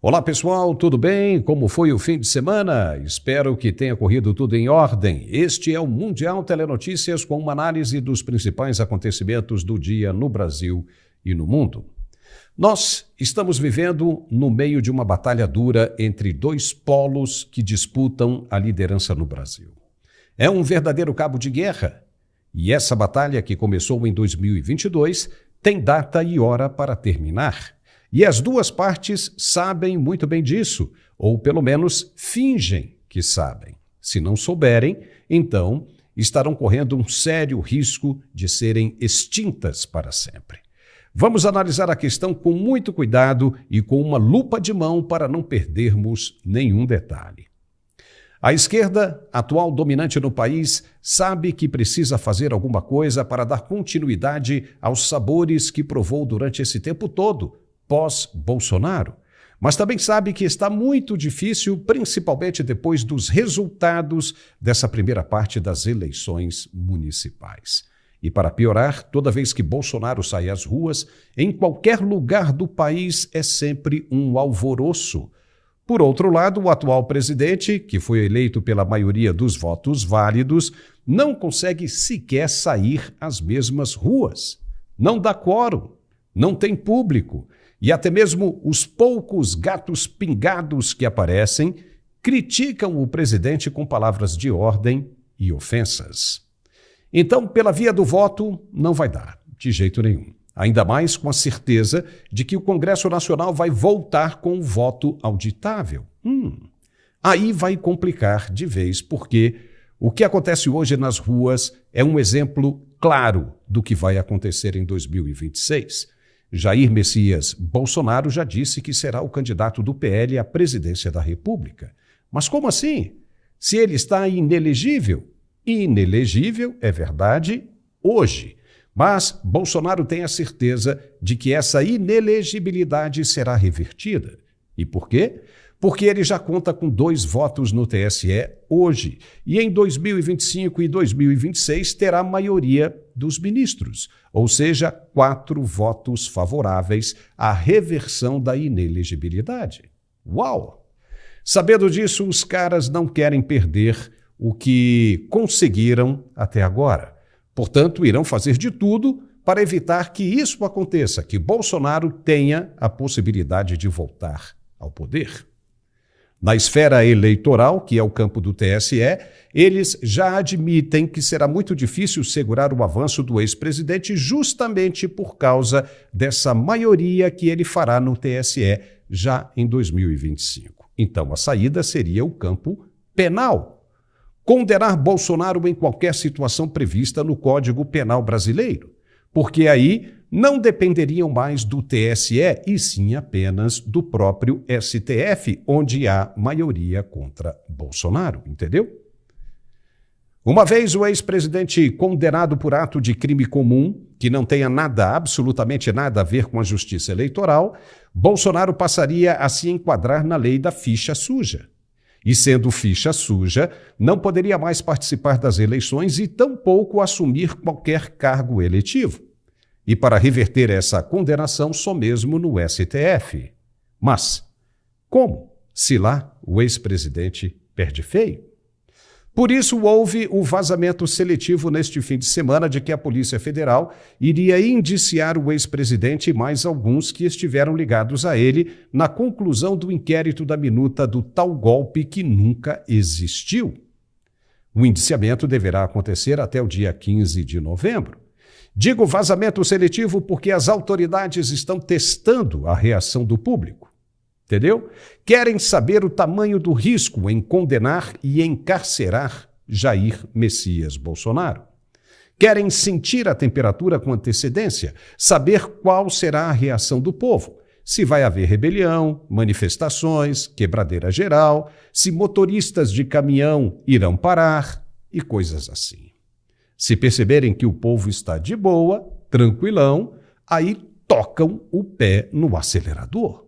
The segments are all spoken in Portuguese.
Olá pessoal, tudo bem? Como foi o fim de semana? Espero que tenha corrido tudo em ordem. Este é o Mundial Telenotícias com uma análise dos principais acontecimentos do dia no Brasil e no mundo. Nós estamos vivendo no meio de uma batalha dura entre dois polos que disputam a liderança no Brasil. É um verdadeiro cabo de guerra e essa batalha, que começou em 2022, tem data e hora para terminar. E as duas partes sabem muito bem disso, ou pelo menos fingem que sabem. Se não souberem, então estarão correndo um sério risco de serem extintas para sempre. Vamos analisar a questão com muito cuidado e com uma lupa de mão para não perdermos nenhum detalhe. A esquerda, atual dominante no país, sabe que precisa fazer alguma coisa para dar continuidade aos sabores que provou durante esse tempo todo, pós-Bolsonaro, mas também sabe que está muito difícil, principalmente depois dos resultados dessa primeira parte das eleições municipais. E para piorar, toda vez que Bolsonaro sai às ruas, em qualquer lugar do país é sempre um alvoroço. Por outro lado, o atual presidente, que foi eleito pela maioria dos votos válidos, não consegue sequer sair às mesmas ruas. Não dá quórum, não tem público. E até mesmo os poucos gatos pingados que aparecem criticam o presidente com palavras de ordem e ofensas. Então, pela via do voto, não vai dar, de jeito nenhum. Ainda mais com a certeza de que o Congresso Nacional vai voltar com o voto auditável. Aí vai complicar de vez, porque o que acontece hoje nas ruas é um exemplo claro do que vai acontecer em 2026. Jair Messias Bolsonaro já disse que será o candidato do PL à presidência da República. Mas como assim? Se ele está inelegível? Inelegível, é verdade, hoje. Mas Bolsonaro tem a certeza de que essa inelegibilidade será revertida. E por quê? Porque ele já conta com 2 votos no TSE hoje. E em 2025 e 2026 terá a maioria dos ministros, ou seja, 4 votos favoráveis à reversão da inelegibilidade. Uau! Sabendo disso, os caras não querem perder o que conseguiram até agora. Portanto, irão fazer de tudo para evitar que isso aconteça, que Bolsonaro tenha a possibilidade de voltar ao poder. Na esfera eleitoral, que é o campo do TSE, eles já admitem que será muito difícil segurar o avanço do ex-presidente justamente por causa dessa maioria que ele fará no TSE já em 2025. Então, a saída seria o campo penal. Condenar Bolsonaro em qualquer situação prevista no Código Penal brasileiro, porque aí não dependeriam mais do TSE e sim apenas do próprio STF, onde há maioria contra Bolsonaro, entendeu? Uma vez o ex-presidente condenado por ato de crime comum, que não tenha nada, absolutamente nada a ver com a justiça eleitoral, Bolsonaro passaria a se enquadrar na lei da ficha suja. E sendo ficha suja, não poderia mais participar das eleições e tampouco assumir qualquer cargo eletivo. E para reverter essa condenação, só mesmo no STF. Mas como? Se lá o ex-presidente perde feio? Por isso houve o vazamento seletivo neste fim de semana de que a Polícia Federal iria indiciar o ex-presidente e mais alguns que estiveram ligados a ele na conclusão do inquérito da minuta do tal golpe que nunca existiu. O indiciamento deverá acontecer até o dia 15 de novembro. Digo vazamento seletivo porque as autoridades estão testando a reação do público. Entendeu? Querem saber o tamanho do risco em condenar e encarcerar Jair Messias Bolsonaro. Querem sentir a temperatura com antecedência, saber qual será a reação do povo. Se vai haver rebelião, manifestações, quebradeira geral, se motoristas de caminhão irão parar e coisas assim. Se perceberem que o povo está de boa, tranquilão, aí tocam o pé no acelerador.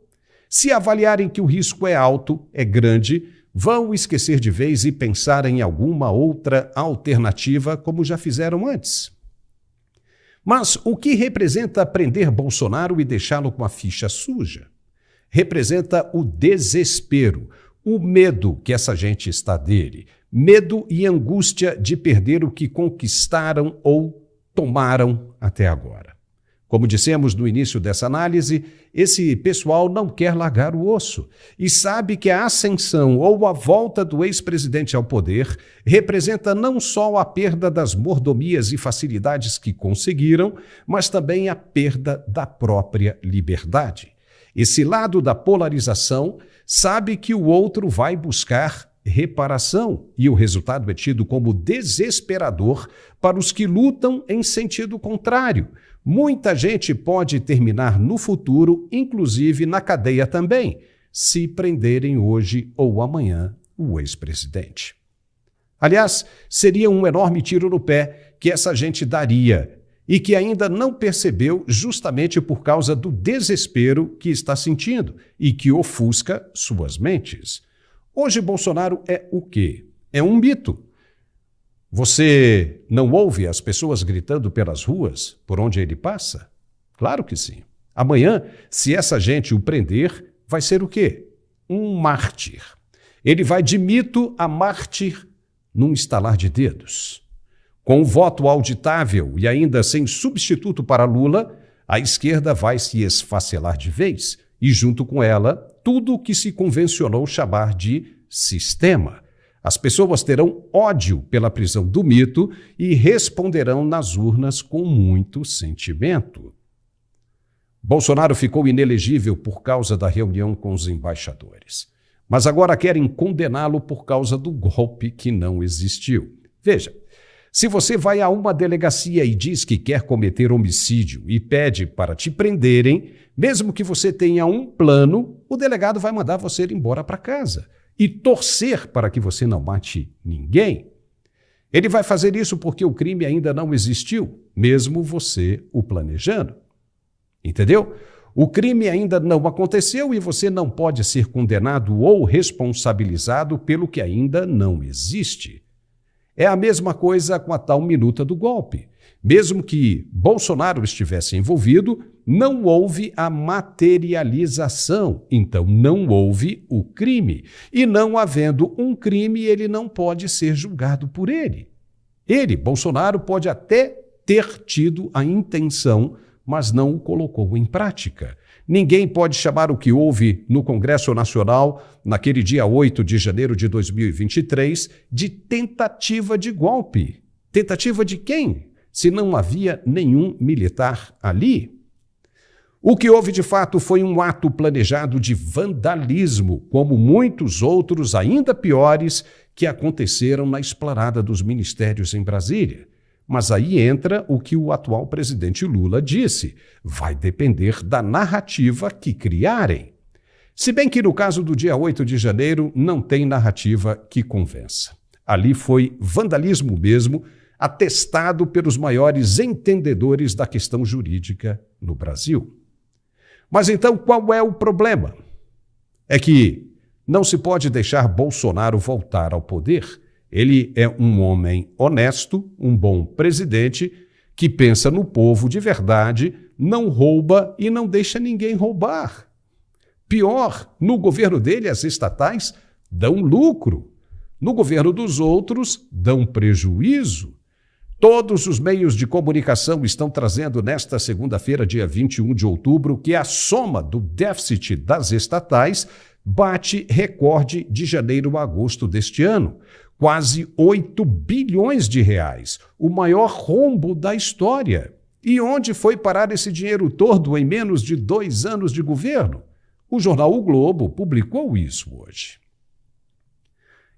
Se avaliarem que o risco é alto, é grande, vão esquecer de vez e pensar em alguma outra alternativa, como já fizeram antes. Mas o que representa prender Bolsonaro e deixá-lo com a ficha suja? representa o desespero, o medo que essa gente está dele, medo e angústia de perder o que conquistaram ou tomaram até agora. Como dissemos no início dessa análise, esse pessoal não quer largar o osso e sabe que a ascensão ou a volta do ex-presidente ao poder representa não só a perda das mordomias e facilidades que conseguiram, mas também a perda da própria liberdade. Esse lado da polarização sabe que o outro vai buscar reparação e o resultado é tido como desesperador para os que lutam em sentido contrário. Muita gente pode terminar no futuro, inclusive na cadeia também, se prenderem hoje ou amanhã o ex-presidente. Aliás, seria um enorme tiro no pé que essa gente daria e que ainda não percebeu justamente por causa do desespero que está sentindo e que ofusca suas mentes. Hoje Bolsonaro é o quê? É um mito. Você não ouve as pessoas gritando pelas ruas por onde ele passa? Claro que sim. Amanhã, se essa gente o prender, vai ser o quê? Um mártir. Ele vai de mito a mártir num estalar de dedos. Com o voto auditável e ainda sem substituto para Lula, a esquerda vai se esfacelar de vez e, junto com ela, tudo o que se convencionou chamar de sistema. As pessoas terão ódio pela prisão do mito e responderão nas urnas com muito sentimento. Bolsonaro ficou inelegível por causa da reunião com os embaixadores, mas agora querem condená-lo por causa do golpe que não existiu. Veja, se você vai a uma delegacia e diz que quer cometer homicídio e pede para te prenderem, mesmo que você tenha um plano, o delegado vai mandar você ir embora para casa e torcer para que você não mate ninguém. Ele vai fazer isso porque o crime ainda não existiu, mesmo você o planejando. Entendeu? O crime ainda não aconteceu e você não pode ser condenado ou responsabilizado pelo que ainda não existe. É a mesma coisa com a tal minuta do golpe. Mesmo que Bolsonaro estivesse envolvido, não houve a materialização, então não houve o crime. E não havendo um crime, ele não pode ser julgado por ele. Ele, Bolsonaro, pode até ter tido a intenção, mas não o colocou em prática. Ninguém pode chamar o que houve no Congresso Nacional, naquele dia 8 de janeiro de 2023, de tentativa de golpe. Tentativa de quem? Se não havia nenhum militar ali. O que houve de fato foi um ato planejado de vandalismo, como muitos outros ainda piores que aconteceram na esplanada dos ministérios em Brasília. Mas aí entra o que o atual presidente Lula disse: vai depender da narrativa que criarem. Se bem que no caso do dia 8 de janeiro não tem narrativa que convença. Ali foi vandalismo mesmo, atestado pelos maiores entendedores da questão jurídica no Brasil. Mas então qual é o problema? É que não se pode deixar Bolsonaro voltar ao poder. Ele é um homem honesto, um bom presidente, que pensa no povo de verdade, não rouba e não deixa ninguém roubar. Pior, no governo dele as estatais dão lucro. No governo dos outros dão prejuízo. Todos os meios de comunicação estão trazendo nesta segunda-feira, dia 21 de outubro, que a soma do déficit das estatais bate recorde de janeiro a agosto deste ano. Quase 8 bilhões de reais, o maior rombo da história. E onde foi parar esse dinheiro todo em menos de 2 anos de governo? O jornal O Globo publicou isso hoje.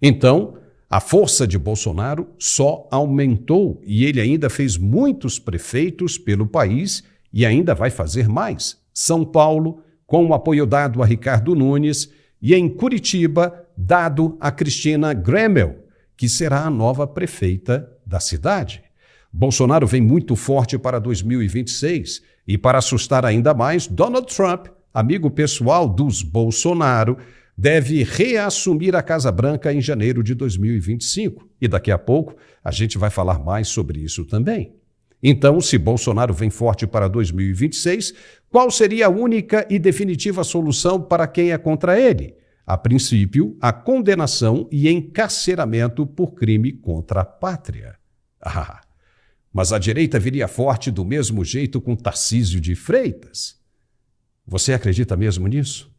Então, a força de Bolsonaro só aumentou e ele ainda fez muitos prefeitos pelo país e ainda vai fazer mais. São Paulo, com o apoio dado a Ricardo Nunes, e em Curitiba, dado a Cristina Gremel, que será a nova prefeita da cidade. Bolsonaro vem muito forte para 2026 e, para assustar ainda mais, Donald Trump, amigo pessoal dos Bolsonaro, deve reassumir a Casa Branca em janeiro de 2025. E daqui a pouco a gente vai falar mais sobre isso também. Então, se Bolsonaro vem forte para 2026, qual seria a única e definitiva solução para quem é contra ele? A princípio, a condenação e encarceramento por crime contra a pátria. Mas a direita viria forte do mesmo jeito com Tarcísio de Freitas? Você acredita mesmo nisso?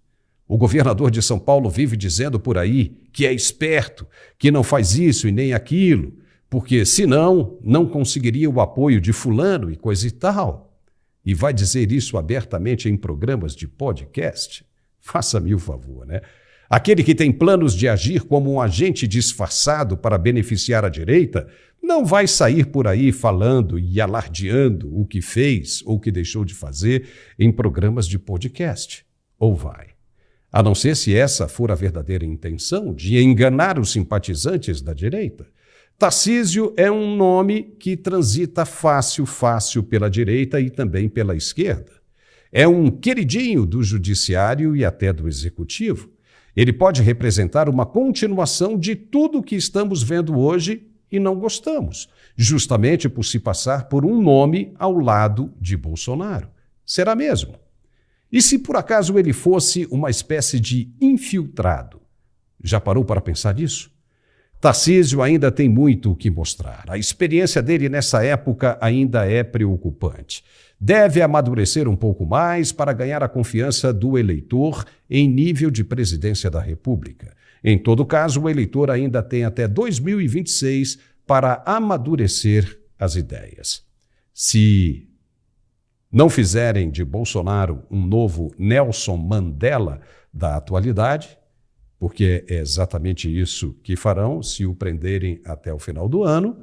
O governador de São Paulo vive dizendo por aí que é esperto, que não faz isso e nem aquilo, porque senão não conseguiria o apoio de fulano e coisa e tal. E vai dizer isso abertamente em programas de podcast? Faça-me o favor, né? Aquele que tem planos de agir como um agente disfarçado para beneficiar a direita não vai sair por aí falando e alardeando o que fez ou que deixou de fazer em programas de podcast. Ou vai? A não ser se essa for a verdadeira intenção de enganar os simpatizantes da direita. Tarcísio é um nome que transita fácil pela direita e também pela esquerda. É um queridinho do judiciário e até do executivo. Ele pode representar uma continuação de tudo o que estamos vendo hoje e não gostamos, justamente por se passar por um nome ao lado de Bolsonaro. Será mesmo? E se por acaso ele fosse uma espécie de infiltrado? Já parou para pensar nisso? Tarcísio ainda tem muito o que mostrar. A experiência dele nessa época ainda é preocupante. Deve amadurecer um pouco mais para ganhar a confiança do eleitor em nível de presidência da República. Em todo caso, o eleitor ainda tem até 2026 para amadurecer as ideias. Se não fizerem de Bolsonaro um novo Nelson Mandela da atualidade, porque é exatamente isso que farão se o prenderem até o final do ano,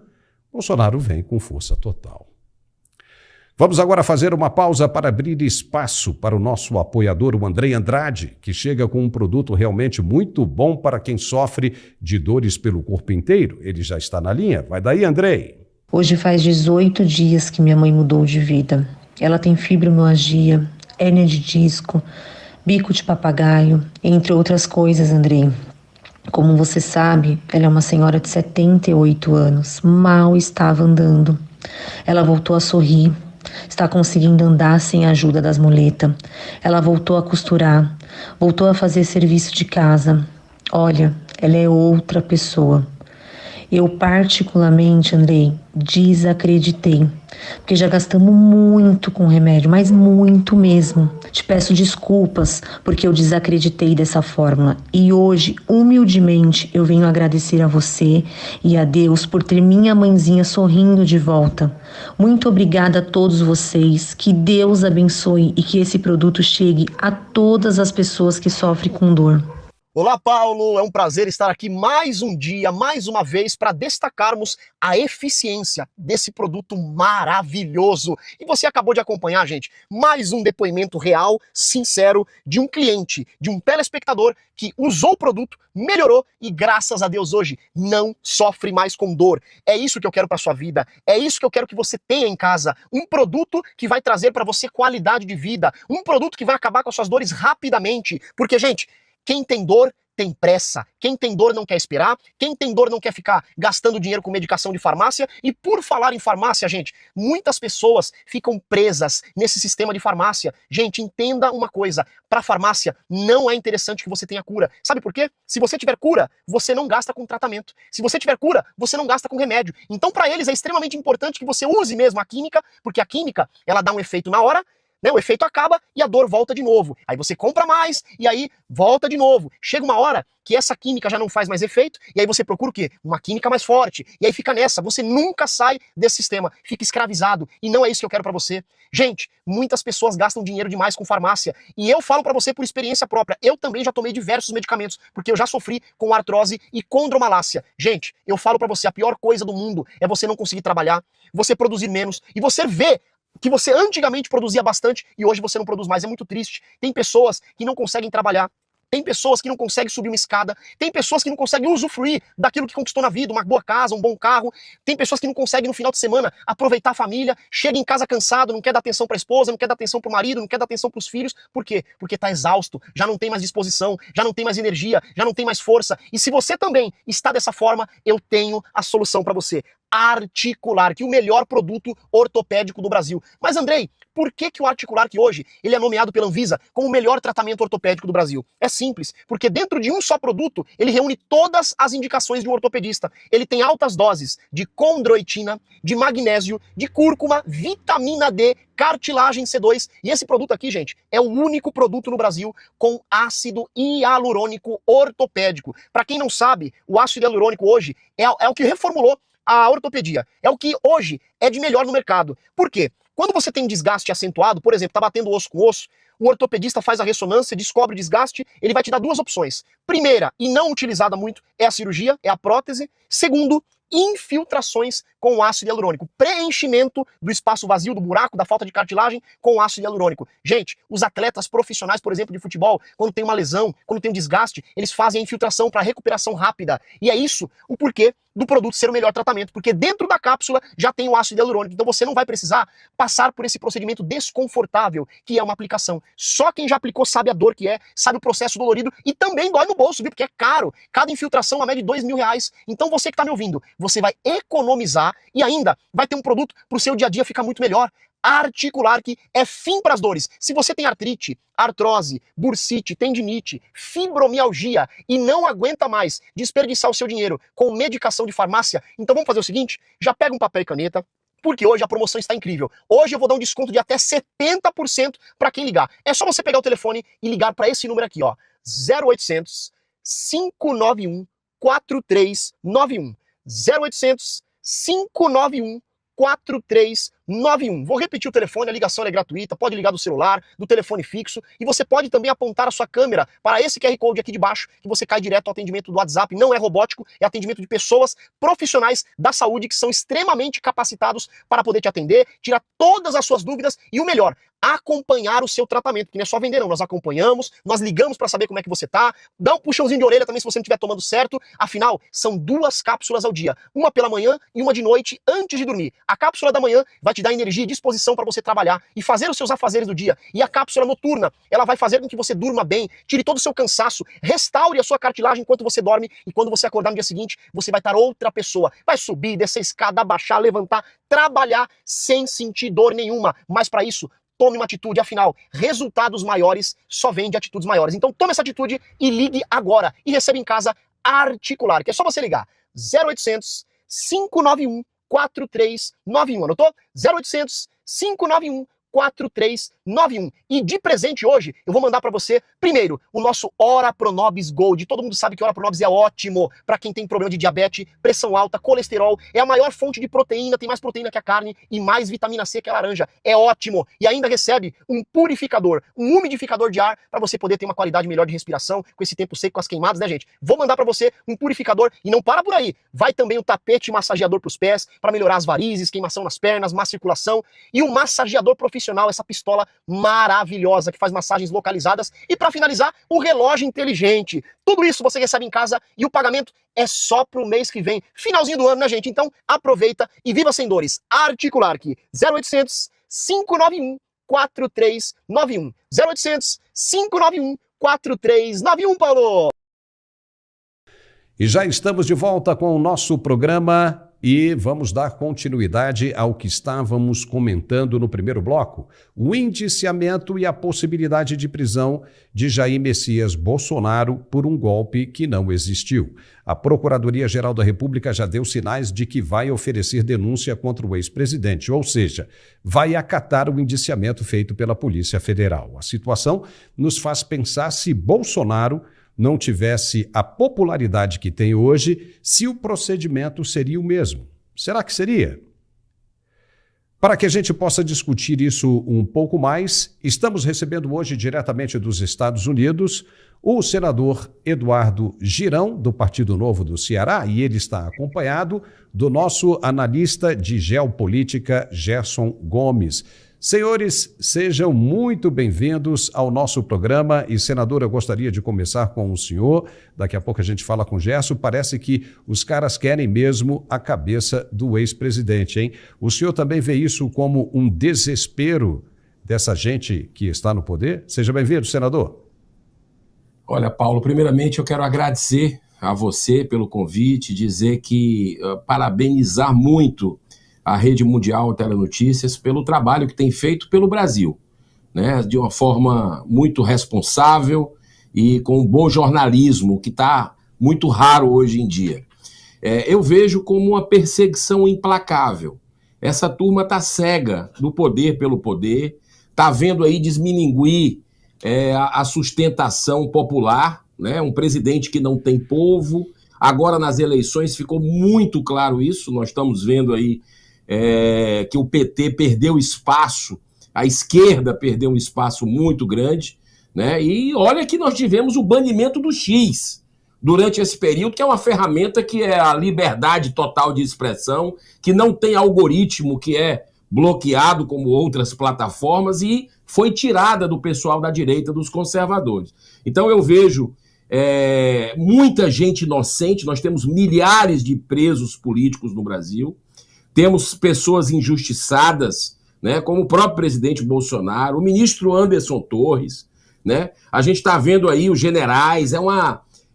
Bolsonaro vem com força total. Vamos agora fazer uma pausa para abrir espaço para o nosso apoiador, o Andrei Andrade, que chega com um produto realmente muito bom para quem sofre de dores pelo corpo inteiro. Ele já está na linha. Vai daí, Andrei. Hoje faz 18 dias que minha mãe mudou de vida. Ela tem fibromialgia, hérnia de disco, bico de papagaio, entre outras coisas, Andrei. Como você sabe, ela é uma senhora de 78 anos, mal estava andando. Ela voltou a sorrir, está conseguindo andar sem a ajuda das muletas. Ela voltou a costurar, voltou a fazer serviço de casa. Olha, ela é outra pessoa. Eu particularmente, Andrei, desacreditei, porque já gastamos muito com remédio, mas muito mesmo. Te peço desculpas porque eu desacreditei dessa fórmula e hoje, humildemente, eu venho agradecer a você e a Deus por ter minha mãezinha sorrindo de volta. Muito obrigada a todos vocês, que Deus abençoe e que esse produto chegue a todas as pessoas que sofrem com dor. Olá, Paulo, é um prazer estar aqui mais um dia, mais uma vez, para destacarmos a eficiência desse produto maravilhoso. E você acabou de acompanhar, gente, mais um depoimento real, sincero, de um cliente, de um telespectador que usou o produto, melhorou e, graças a Deus, hoje não sofre mais com dor. É isso que eu quero para sua vida, é isso que eu quero que você tenha em casa. Um produto que vai trazer para você qualidade de vida, um produto que vai acabar com as suas dores rapidamente. Porque, gente, quem tem dor tem pressa, quem tem dor não quer esperar, quem tem dor não quer ficar gastando dinheiro com medicação de farmácia. E por falar em farmácia, gente, muitas pessoas ficam presas nesse sistema de farmácia. Gente, entenda uma coisa, para farmácia não é interessante que você tenha cura. Sabe por quê? Se você tiver cura, você não gasta com tratamento. Se você tiver cura, você não gasta com remédio. Então para eles é extremamente importante que você use mesmo a química, porque a química, ela dá um efeito na hora, né? O efeito acaba e a dor volta de novo. Aí você compra mais e aí volta de novo. Chega uma hora que essa química já não faz mais efeito e aí você procura o quê? Uma química mais forte. E aí fica nessa, você nunca sai desse sistema, fica escravizado. E não é isso que eu quero pra você. Gente, muitas pessoas gastam dinheiro demais com farmácia. E eu falo pra você por experiência própria. Eu também já tomei diversos medicamentos, porque eu já sofri com artrose e condromalácia. Gente, eu falo pra você, a pior coisa do mundo é você não conseguir trabalhar, você produzir menos e você ver que você antigamente produzia bastante e hoje você não produz mais. É muito triste. Tem pessoas que não conseguem trabalhar, tem pessoas que não conseguem subir uma escada, tem pessoas que não conseguem usufruir daquilo que conquistou na vida, uma boa casa, um bom carro, tem pessoas que não conseguem no final de semana aproveitar a família, chega em casa cansado, não quer dar atenção para a esposa, não quer dar atenção para o marido, não quer dar atenção para os filhos. Por quê? Porque está exausto, já não tem mais disposição, já não tem mais energia, já não tem mais força. E se você também está dessa forma, eu tenho a solução para você. Articular, que é o melhor produto ortopédico do Brasil. Mas, Andrei, por que o Articular, que hoje ele é nomeado pela Anvisa como o melhor tratamento ortopédico do Brasil? É simples, porque dentro de um só produto, ele reúne todas as indicações de um ortopedista. Ele tem altas doses de condroitina, de magnésio, de cúrcuma, vitamina D, cartilagem C2. E esse produto aqui, gente, é o único produto no Brasil com ácido hialurônico ortopédico. Para quem não sabe, o ácido hialurônico hoje é o que reformulou a ortopedia. É o que hoje é de melhor no mercado. Por quê? Quando você tem desgaste acentuado, por exemplo, tá batendo osso com osso, o ortopedista faz a ressonância, descobre o desgaste, ele vai te dar duas opções. Primeira, e não utilizada muito, é a cirurgia, é a prótese. Segundo, infiltrações com ácido hialurônico. Preenchimento do espaço vazio, do buraco, da falta de cartilagem com ácido hialurônico. Gente, os atletas profissionais, por exemplo, de futebol, quando tem uma lesão, quando tem um desgaste, eles fazem a infiltração para recuperação rápida. E é isso o porquê do produto ser o melhor tratamento, porque dentro da cápsula já tem o ácido hialurônico, então você não vai precisar passar por esse procedimento desconfortável, que é uma aplicação. Só quem já aplicou sabe a dor que é, sabe o processo dolorido e também dói no bolso, viu? Porque é caro. Cada infiltração, a média de R$2.000. Então você que está me ouvindo, você vai economizar e ainda vai ter um produto para o seu dia a dia ficar muito melhor. Articular, que é fim para as dores. Se você tem artrite, artrose, bursite, tendinite, fibromialgia e não aguenta mais desperdiçar o seu dinheiro com medicação de farmácia, então vamos fazer o seguinte, já pega um papel e caneta, porque hoje a promoção está incrível. Hoje eu vou dar um desconto de até 70% para quem ligar. É só você pegar o telefone e ligar para esse número aqui, ó, 0800 591 4391. 0800 591 4391. Vou repetir o telefone, a ligação é gratuita, pode ligar do celular, do telefone fixo, e você pode também apontar a sua câmera para esse QR Code aqui de baixo, que você cai direto ao atendimento do WhatsApp. Não é robótico, é atendimento de pessoas profissionais da saúde que são extremamente capacitados para poder te atender, tirar todas as suas dúvidas e o melhor, acompanhar o seu tratamento, que não é só vender não, nós acompanhamos, nós ligamos para saber como é que você tá, dá um puxãozinho de orelha também se você não estiver tomando certo, afinal, são 2 cápsulas ao dia, uma pela manhã e uma de noite antes de dormir. A cápsula da manhã vai te dar energia e disposição para você trabalhar e fazer os seus afazeres do dia, e a cápsula noturna, ela vai fazer com que você durma bem, tire todo o seu cansaço, restaure a sua cartilagem enquanto você dorme, e quando você acordar no dia seguinte, você vai estar outra pessoa, vai subir, descer escada, abaixar, levantar, trabalhar sem sentir dor nenhuma, mas para isso, tome uma atitude, afinal, resultados maiores só vêm de atitudes maiores. Então tome essa atitude e ligue agora e receba em casa Articular, que é só você ligar 0800 591 4391. Anotou? 0800 591 4391. E de presente hoje, eu vou mandar para você, primeiro, o nosso Ora Pronobis Gold. Todo mundo sabe que Ora Pronobis é ótimo para quem tem problema de diabetes, pressão alta, colesterol. É a maior fonte de proteína, tem mais proteína que a carne e mais vitamina C que a laranja. É ótimo. E ainda recebe um purificador, um umidificador de ar para você poder ter uma qualidade melhor de respiração com esse tempo seco, com as queimadas, né, gente? Vou mandar para você um purificador e não para por aí. Vai também o tapete massageador para os pés, para melhorar as varizes, queimação nas pernas, má circulação. E o massageador profissional, essa pistola maravilhosa que faz massagens localizadas. E para finalizar, o relógio inteligente. Tudo isso você recebe em casa e o pagamento é só pro mês que vem. Finalzinho do ano, né, gente? Então aproveita e viva sem dores. Articular aqui, 0800 591 4391. 0800 591 4391, Paulo! E já estamos de volta com o nosso programa e vamos dar continuidade ao que estávamos comentando no primeiro bloco, o indiciamento e a possibilidade de prisão de Jair Messias Bolsonaro por um golpe que não existiu. A Procuradoria-Geral da República já deu sinais de que vai oferecer denúncia contra o ex-presidente, ou seja, vai acatar o indiciamento feito pela Polícia Federal. A situação nos faz pensar se Bolsonaro não tivesse a popularidade que tem hoje, se o procedimento seria o mesmo. Será que seria? Para que a gente possa discutir isso um pouco mais, estamos recebendo hoje diretamente dos Estados Unidos o senador Eduardo Girão, do Partido Novo do Ceará, e ele está acompanhado do nosso analista de geopolítica, Gerson Gomes. Senhores, sejam muito bem-vindos ao nosso programa e, senador, eu gostaria de começar com o senhor, daqui a pouco a gente fala com o Gerson, parece que os caras querem mesmo a cabeça do ex-presidente, hein? O senhor também vê isso como um desespero dessa gente que está no poder? Seja bem-vindo, senador. Olha, Paulo, primeiramente eu quero agradecer a você pelo convite, dizer que parabenizar muito a Rede Mundial Telenotícias pelo trabalho que tem feito pelo Brasil, né, de uma forma muito responsável e com um bom jornalismo, que está muito raro hoje em dia. Eu vejo como uma perseguição implacável. Essa turma está cega do poder pelo poder, está vendo aí desmininguir a sustentação popular, né? Um presidente que não tem povo. Agora nas eleições ficou muito claro isso, nós estamos vendo aí que o PT perdeu espaço, a esquerda perdeu um espaço muito grande, né? E olha que nós tivemos o banimento do X durante esse período, que é uma ferramenta que é a liberdade total de expressão, que não tem algoritmo, que é bloqueado como outras plataformas, e foi tirada do pessoal da direita, dos conservadores. Então eu vejo muita gente inocente, nós temos milhares de presos políticos no Brasil, temos pessoas injustiçadas, né, como o próprio presidente Bolsonaro, o ministro Anderson Torres, né? A gente está vendo aí os generais,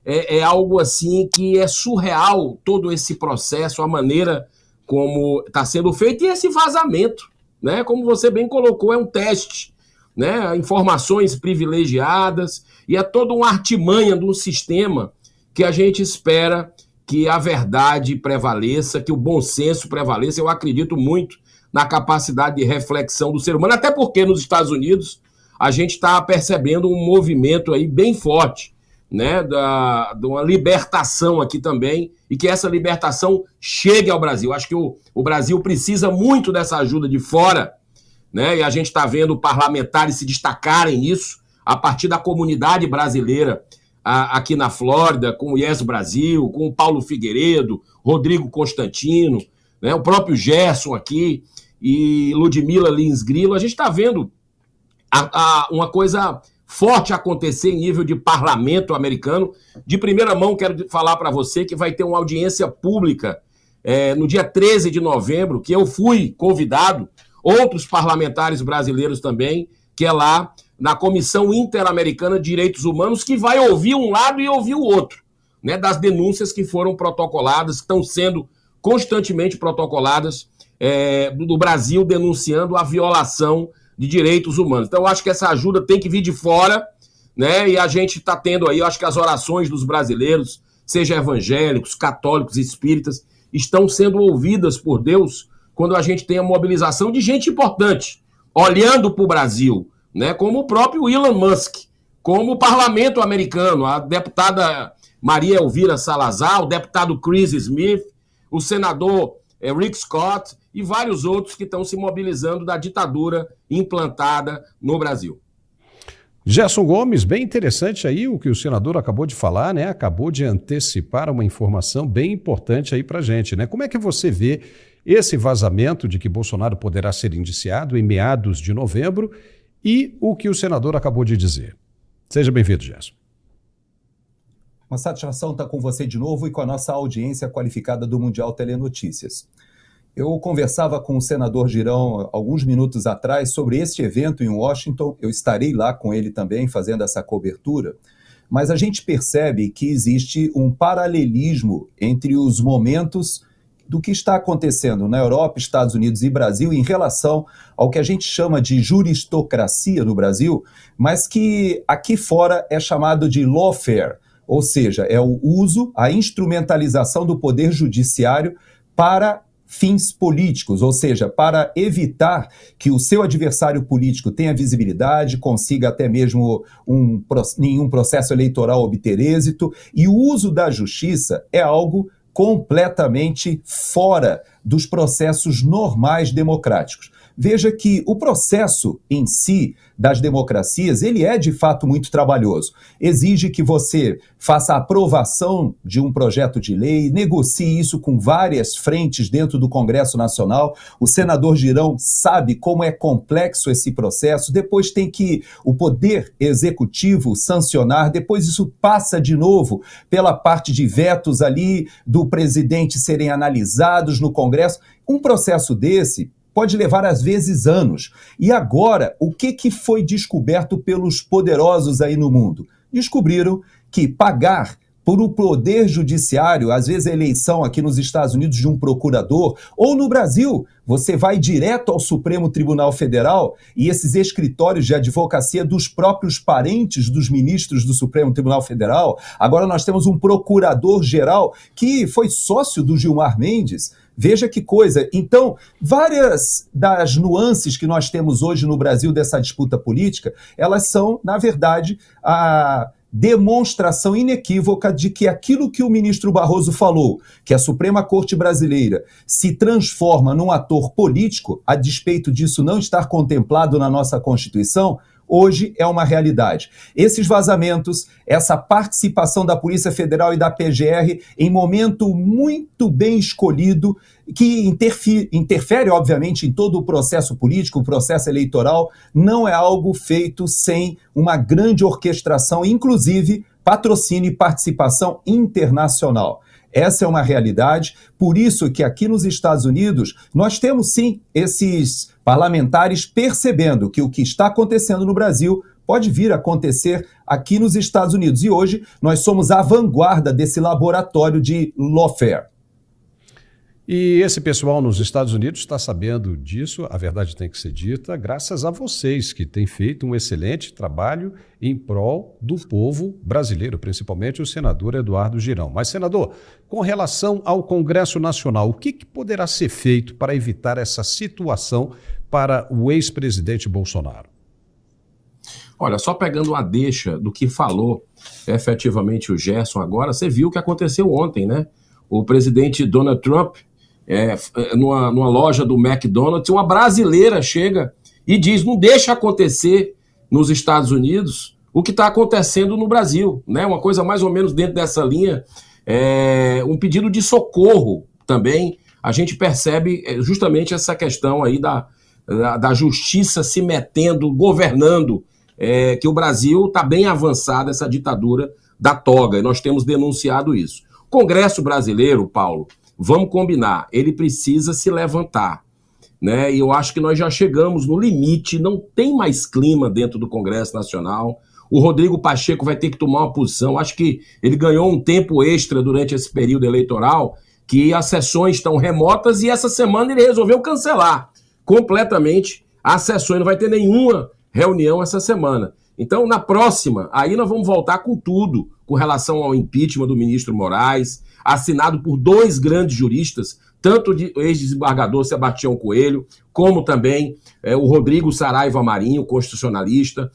é algo assim que é surreal todo esse processo, a maneira como está sendo feito, e esse vazamento, né? Como você bem colocou, é um teste, né? Informações privilegiadas, e é toda uma artimanha de um sistema que a gente espera que a verdade prevaleça, que o bom senso prevaleça. Eu acredito muito na capacidade de reflexão do ser humano, até porque nos Estados Unidos a gente está percebendo um movimento aí bem forte, né, de uma libertação aqui também, e que essa libertação chegue ao Brasil. Acho que o Brasil precisa muito dessa ajuda de fora, né, e a gente está vendo parlamentares se destacarem nisso, a partir da comunidade brasileira aqui na Flórida, com o Yes Brasil, com o Paulo Figueiredo, Rodrigo Constantino, né, o próprio Gerson aqui, e Ludmila Lins Grilo. A gente está vendo uma coisa forte acontecer em nível de parlamento americano. De primeira mão, quero falar para você que vai ter uma audiência pública no dia 13 de novembro, que eu fui convidado, outros parlamentares brasileiros também, que é lá na Comissão Interamericana de Direitos Humanos, que vai ouvir um lado e ouvir o outro, né, das denúncias que foram protocoladas, que estão sendo constantemente protocoladas do Brasil, denunciando a violação de direitos humanos. Então, eu acho que essa ajuda tem que vir de fora, né? E a gente está tendo aí, eu acho que as orações dos brasileiros, seja evangélicos, católicos, espíritas, estão sendo ouvidas por Deus quando a gente tem a mobilização de gente importante, olhando para o Brasil, né? Como o próprio Elon Musk, como o parlamento americano, a deputada Maria Elvira Salazar, o deputado Chris Smith, o senador Rick Scott e vários outros que estão se mobilizando da ditadura implantada no Brasil. Gerson Gomes, bem interessante aí o que o senador acabou de falar, né? Acabou de antecipar uma informação bem importante aí para a gente, né? Como é que você vê esse vazamento de que Bolsonaro poderá ser indiciado em meados de novembro e o que o senador acabou de dizer? Seja bem-vindo, Gerson. Uma satisfação estar com você de novo e com a nossa audiência qualificada do Mundial Telenotícias. Eu conversava com o senador Girão alguns minutos atrás sobre este evento em Washington. Eu estarei lá com ele também fazendo essa cobertura, mas a gente percebe que existe um paralelismo entre os momentos do que está acontecendo na Europa, Estados Unidos e Brasil em relação ao que a gente chama de juristocracia no Brasil, mas que aqui fora é chamado de lawfare, ou seja, é o uso, a instrumentalização do poder judiciário para fins políticos, ou seja, para evitar que o seu adversário político tenha visibilidade, consiga até mesmo nenhum processo eleitoral obter êxito, e o uso da justiça é algo completamente fora dos processos normais democráticos. Veja que o processo em si das democracias, ele é de fato muito trabalhoso. Exige que você faça a aprovação de um projeto de lei, negocie isso com várias frentes dentro do Congresso Nacional. O senador Girão sabe como é complexo esse processo. Depois tem que o Poder Executivo sancionar, depois isso passa de novo pela parte de vetos ali do presidente serem analisados no Congresso. Um processo desse pode levar, às vezes, anos. E agora, o que foi descoberto pelos poderosos aí no mundo? Descobriram que pagar por o poder judiciário, às vezes a eleição aqui nos Estados Unidos de um procurador, ou no Brasil, você vai direto ao Supremo Tribunal Federal e esses escritórios de advocacia dos próprios parentes dos ministros do Supremo Tribunal Federal. Agora nós temos um procurador-geral que foi sócio do Gilmar Mendes. Veja que coisa. Então, várias das nuances que nós temos hoje no Brasil dessa disputa política, elas são, na verdade, a demonstração inequívoca de que aquilo que o ministro Barroso falou, que a Suprema Corte Brasileira se transforma num ator político, a despeito disso não estar contemplado na nossa Constituição, hoje é uma realidade. Esses vazamentos, essa participação da Polícia Federal e da PGR em momento muito bem escolhido, que interfere, obviamente, em todo o processo político, o processo eleitoral, não é algo feito sem uma grande orquestração, inclusive patrocínio e participação internacional. Essa é uma realidade, por isso que aqui nos Estados Unidos nós temos sim esses parlamentares percebendo que o que está acontecendo no Brasil pode vir a acontecer aqui nos Estados Unidos. E hoje nós somos a vanguarda desse laboratório de lawfare. E esse pessoal nos Estados Unidos está sabendo disso, a verdade tem que ser dita, graças a vocês que têm feito um excelente trabalho em prol do povo brasileiro, principalmente o senador Eduardo Girão. Mas, senador, com relação ao Congresso Nacional, o que poderá ser feito para evitar essa situação para o ex-presidente Bolsonaro? Olha, só pegando a deixa do que falou efetivamente o Gerson agora, você viu o que aconteceu ontem, né? O presidente Donald Trump, numa loja do McDonald's, uma brasileira chega e diz, não deixa acontecer nos Estados Unidos o que está acontecendo no Brasil, né? Uma coisa mais ou menos dentro dessa linha, um pedido de socorro também. A gente percebe justamente essa questão aí da justiça se metendo, governando, que o Brasil está bem avançado, essa ditadura da toga, e nós temos denunciado isso. O Congresso brasileiro, Paulo, vamos combinar, ele precisa se levantar, né? E eu acho que nós já chegamos no limite, não tem mais clima dentro do Congresso Nacional. O Rodrigo Pacheco vai ter que tomar uma posição. Acho que ele ganhou um tempo extra durante esse período eleitoral, que as sessões estão remotas, e essa semana ele resolveu cancelar completamente as sessões, não vai ter nenhuma reunião essa semana. Então, na próxima, aí nós vamos voltar com tudo, com relação ao impeachment do ministro Moraes, assinado por dois grandes juristas, tanto o ex-desembargador Sebastião Coelho, como também o Rodrigo Saraiva Marinho, constitucionalista.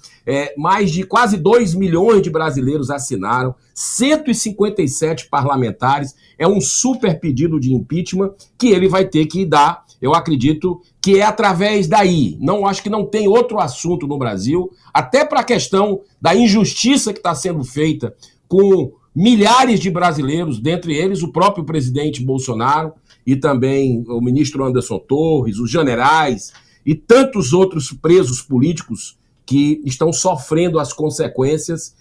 Mais de quase 2 milhões de brasileiros assinaram, 157 parlamentares. É um super pedido de impeachment que ele vai ter que dar. Eu acredito que é através daí. Não acho que não tem outro assunto no Brasil, até para a questão da injustiça que está sendo feita com milhares de brasileiros, dentre eles o próprio presidente Bolsonaro e também o ministro Anderson Torres, os generais e tantos outros presos políticos que estão sofrendo as consequências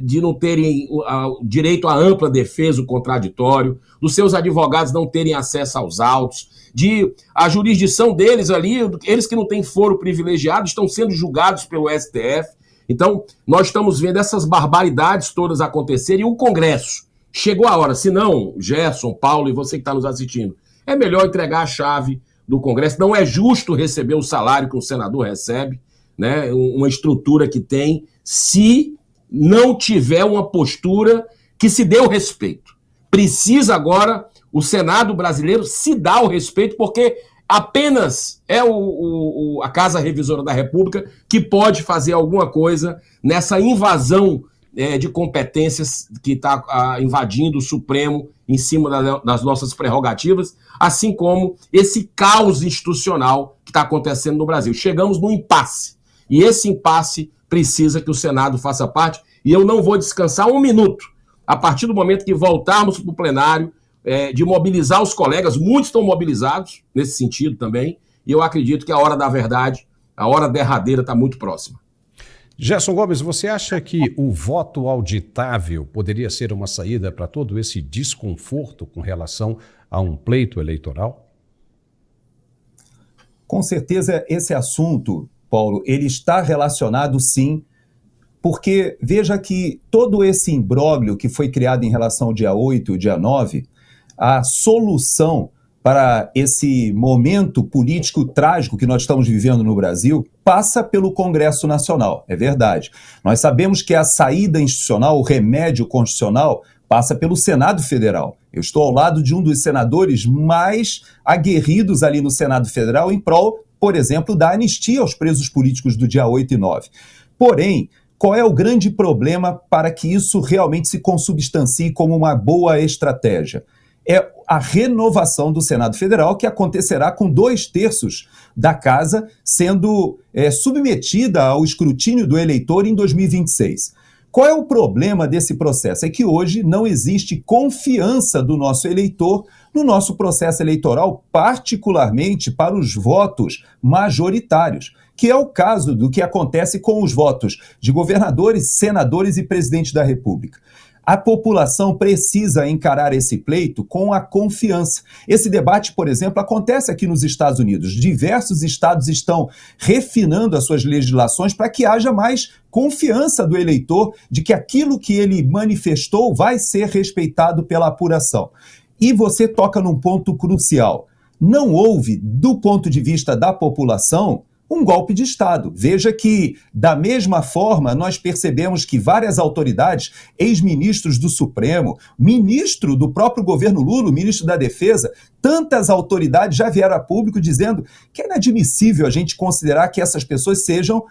de não terem direito à ampla defesa, o contraditório, dos seus advogados não terem acesso aos autos, de a jurisdição deles ali, eles que não têm foro privilegiado, estão sendo julgados pelo STF. Então, nós estamos vendo essas barbaridades todas acontecerem e o Congresso. Chegou a hora, se não, Gerson, Paulo e você que está nos assistindo, é melhor entregar a chave do Congresso. Não é justo receber o salário que um senador recebe, né? Uma estrutura que tem, se não tiver uma postura que se dê o respeito. Precisa agora o Senado brasileiro se dar o respeito, porque apenas é a Casa Revisora da República que pode fazer alguma coisa nessa invasão de competências que está invadindo o Supremo em cima das nossas prerrogativas, assim como esse caos institucional que está acontecendo no Brasil. Chegamos num impasse, e esse impasse precisa que o Senado faça parte, e eu não vou descansar um minuto, a partir do momento que voltarmos para o plenário, de mobilizar os colegas, muitos estão mobilizados nesse sentido também, e eu acredito que a hora da verdade, a hora derradeira está muito próxima. Gerson Gomes, você acha que o voto auditável poderia ser uma saída para todo esse desconforto com relação a um pleito eleitoral? Com certeza esse assunto, Paulo, ele está relacionado sim porque veja que todo esse imbróglio que foi criado em relação ao dia 8 e o dia 9, a solução para esse momento político trágico que nós estamos vivendo no Brasil passa pelo Congresso Nacional, é verdade. Nós sabemos que a saída institucional, o remédio constitucional, passa pelo Senado Federal. Eu estou ao lado de um dos senadores mais aguerridos ali no Senado Federal em prol, por exemplo, da anistia aos presos políticos do dia 8 e 9. Porém, qual é o grande problema para que isso realmente se consubstancie como uma boa estratégia? É a renovação do Senado Federal, que acontecerá com 2/3 da casa sendo submetida ao escrutínio do eleitor em 2026. Qual é o problema desse processo? É que hoje não existe confiança do nosso eleitor no nosso processo eleitoral, particularmente para os votos majoritários, que é o caso do que acontece com os votos de governadores, senadores e presidente da República. A população precisa encarar esse pleito com a confiança. Esse debate, por exemplo, acontece aqui nos Estados Unidos. Diversos estados estão refinando as suas legislações para que haja mais confiança do eleitor de que aquilo que ele manifestou vai ser respeitado pela apuração. E você toca num ponto crucial. Não houve, do ponto de vista da população, um golpe de Estado. Veja que, da mesma forma, nós percebemos que várias autoridades, ex-ministros do Supremo, ministro do próprio governo Lula, ministro da Defesa, tantas autoridades já vieram a público dizendo que é inadmissível a gente considerar que essas pessoas sejam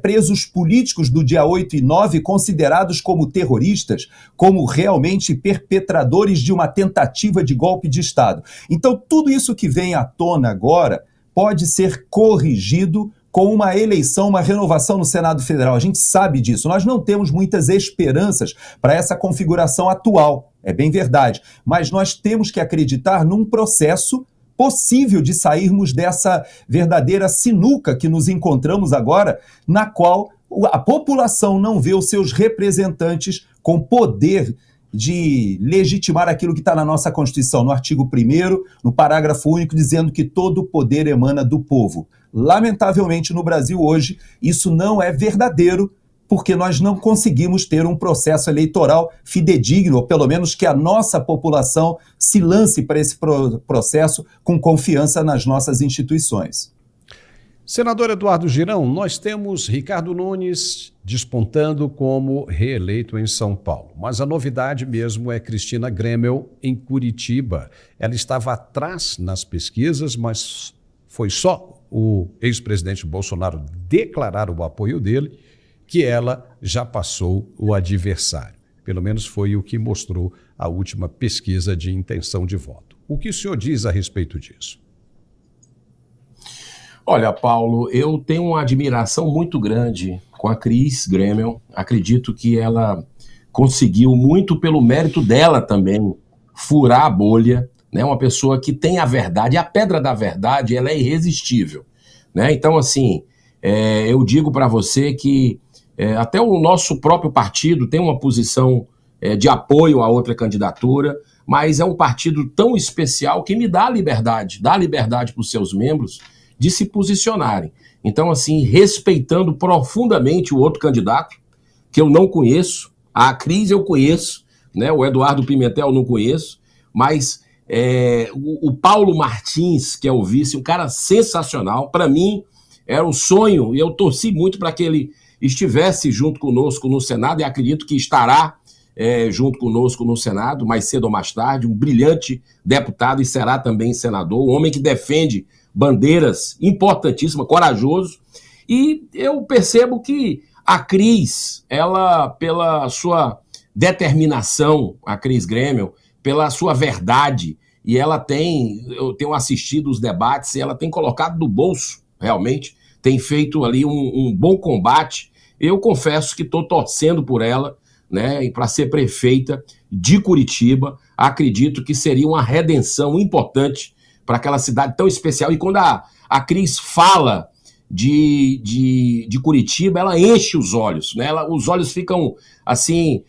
presos políticos do dia 8 e 9 considerados como terroristas, como realmente perpetradores de uma tentativa de golpe de Estado. Então, tudo isso que vem à tona agora pode ser corrigido com uma eleição, uma renovação no Senado Federal. A gente sabe disso. Nós não temos muitas esperanças para essa configuração atual, é bem verdade. Mas nós temos que acreditar num processo possível de sairmos dessa verdadeira sinuca que nos encontramos agora, na qual a população não vê os seus representantes com poder de legitimar aquilo que está na nossa Constituição, no artigo 1º, no parágrafo único, dizendo que todo o poder emana do povo. Lamentavelmente, no Brasil hoje, isso não é verdadeiro, porque nós não conseguimos ter um processo eleitoral fidedigno, ou pelo menos que a nossa população se lance para esse processo com confiança nas nossas instituições. Senador Eduardo Girão, nós temos Ricardo Nunes despontando como reeleito em São Paulo, mas a novidade mesmo é Cristina Grêmio em Curitiba. Ela estava atrás nas pesquisas, mas foi só o ex-presidente Bolsonaro declarar o apoio dele que ela já passou o adversário. Pelo menos foi o que mostrou a última pesquisa de intenção de voto. O que o senhor diz a respeito disso? Olha, Paulo, eu tenho uma admiração muito grande com a Cris Grêmio. Acredito que ela conseguiu, muito pelo mérito dela também, furar a bolha, né? Uma pessoa que tem a verdade, a pedra da verdade, ela é irresistível, né? Então, assim, eu digo para você que até o nosso próprio partido tem uma posição de apoio a outra candidatura, mas é um partido tão especial que me dá liberdade para os seus membros de se posicionarem. Então, assim, respeitando profundamente o outro candidato, que eu não conheço, a Cris eu conheço, né? O Eduardo Pimentel eu não conheço, mas o Paulo Martins, que é o vice, um cara sensacional, para mim era um sonho, e eu torci muito para que ele estivesse junto conosco no Senado, e acredito que estará junto conosco no Senado, mais cedo ou mais tarde, um brilhante deputado e será também senador, um homem que defende bandeiras importantíssimas, corajoso, e eu percebo que a Cris, ela, pela sua determinação, a Cris Grêmio, pela sua verdade, e eu tenho assistido os debates, e ela tem colocado no bolso, realmente, tem feito ali um bom combate. Eu confesso que estou torcendo por ela, né, para ser prefeita de Curitiba. Acredito que seria uma redenção importante para aquela cidade tão especial. E quando a Cris fala de Curitiba, ela enche os olhos, né? Os olhos ficam assim,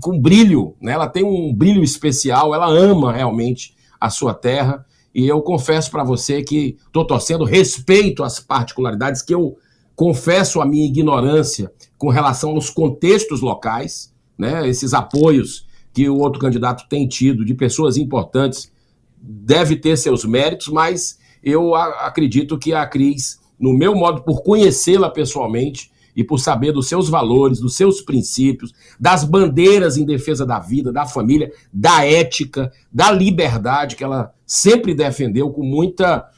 com brilho, né? Ela tem um brilho especial, ela ama realmente a sua terra. E eu confesso para você que estou torcendo, respeito as particularidades que eu confesso a minha ignorância com relação aos contextos locais, né? Esses apoios que o outro candidato tem tido de pessoas importantes deve ter seus méritos, mas eu acredito que a Cris, no meu modo, por conhecê-la pessoalmente e por saber dos seus valores, dos seus princípios, das bandeiras em defesa da vida, da família, da ética, da liberdade, que ela sempre defendeu com muita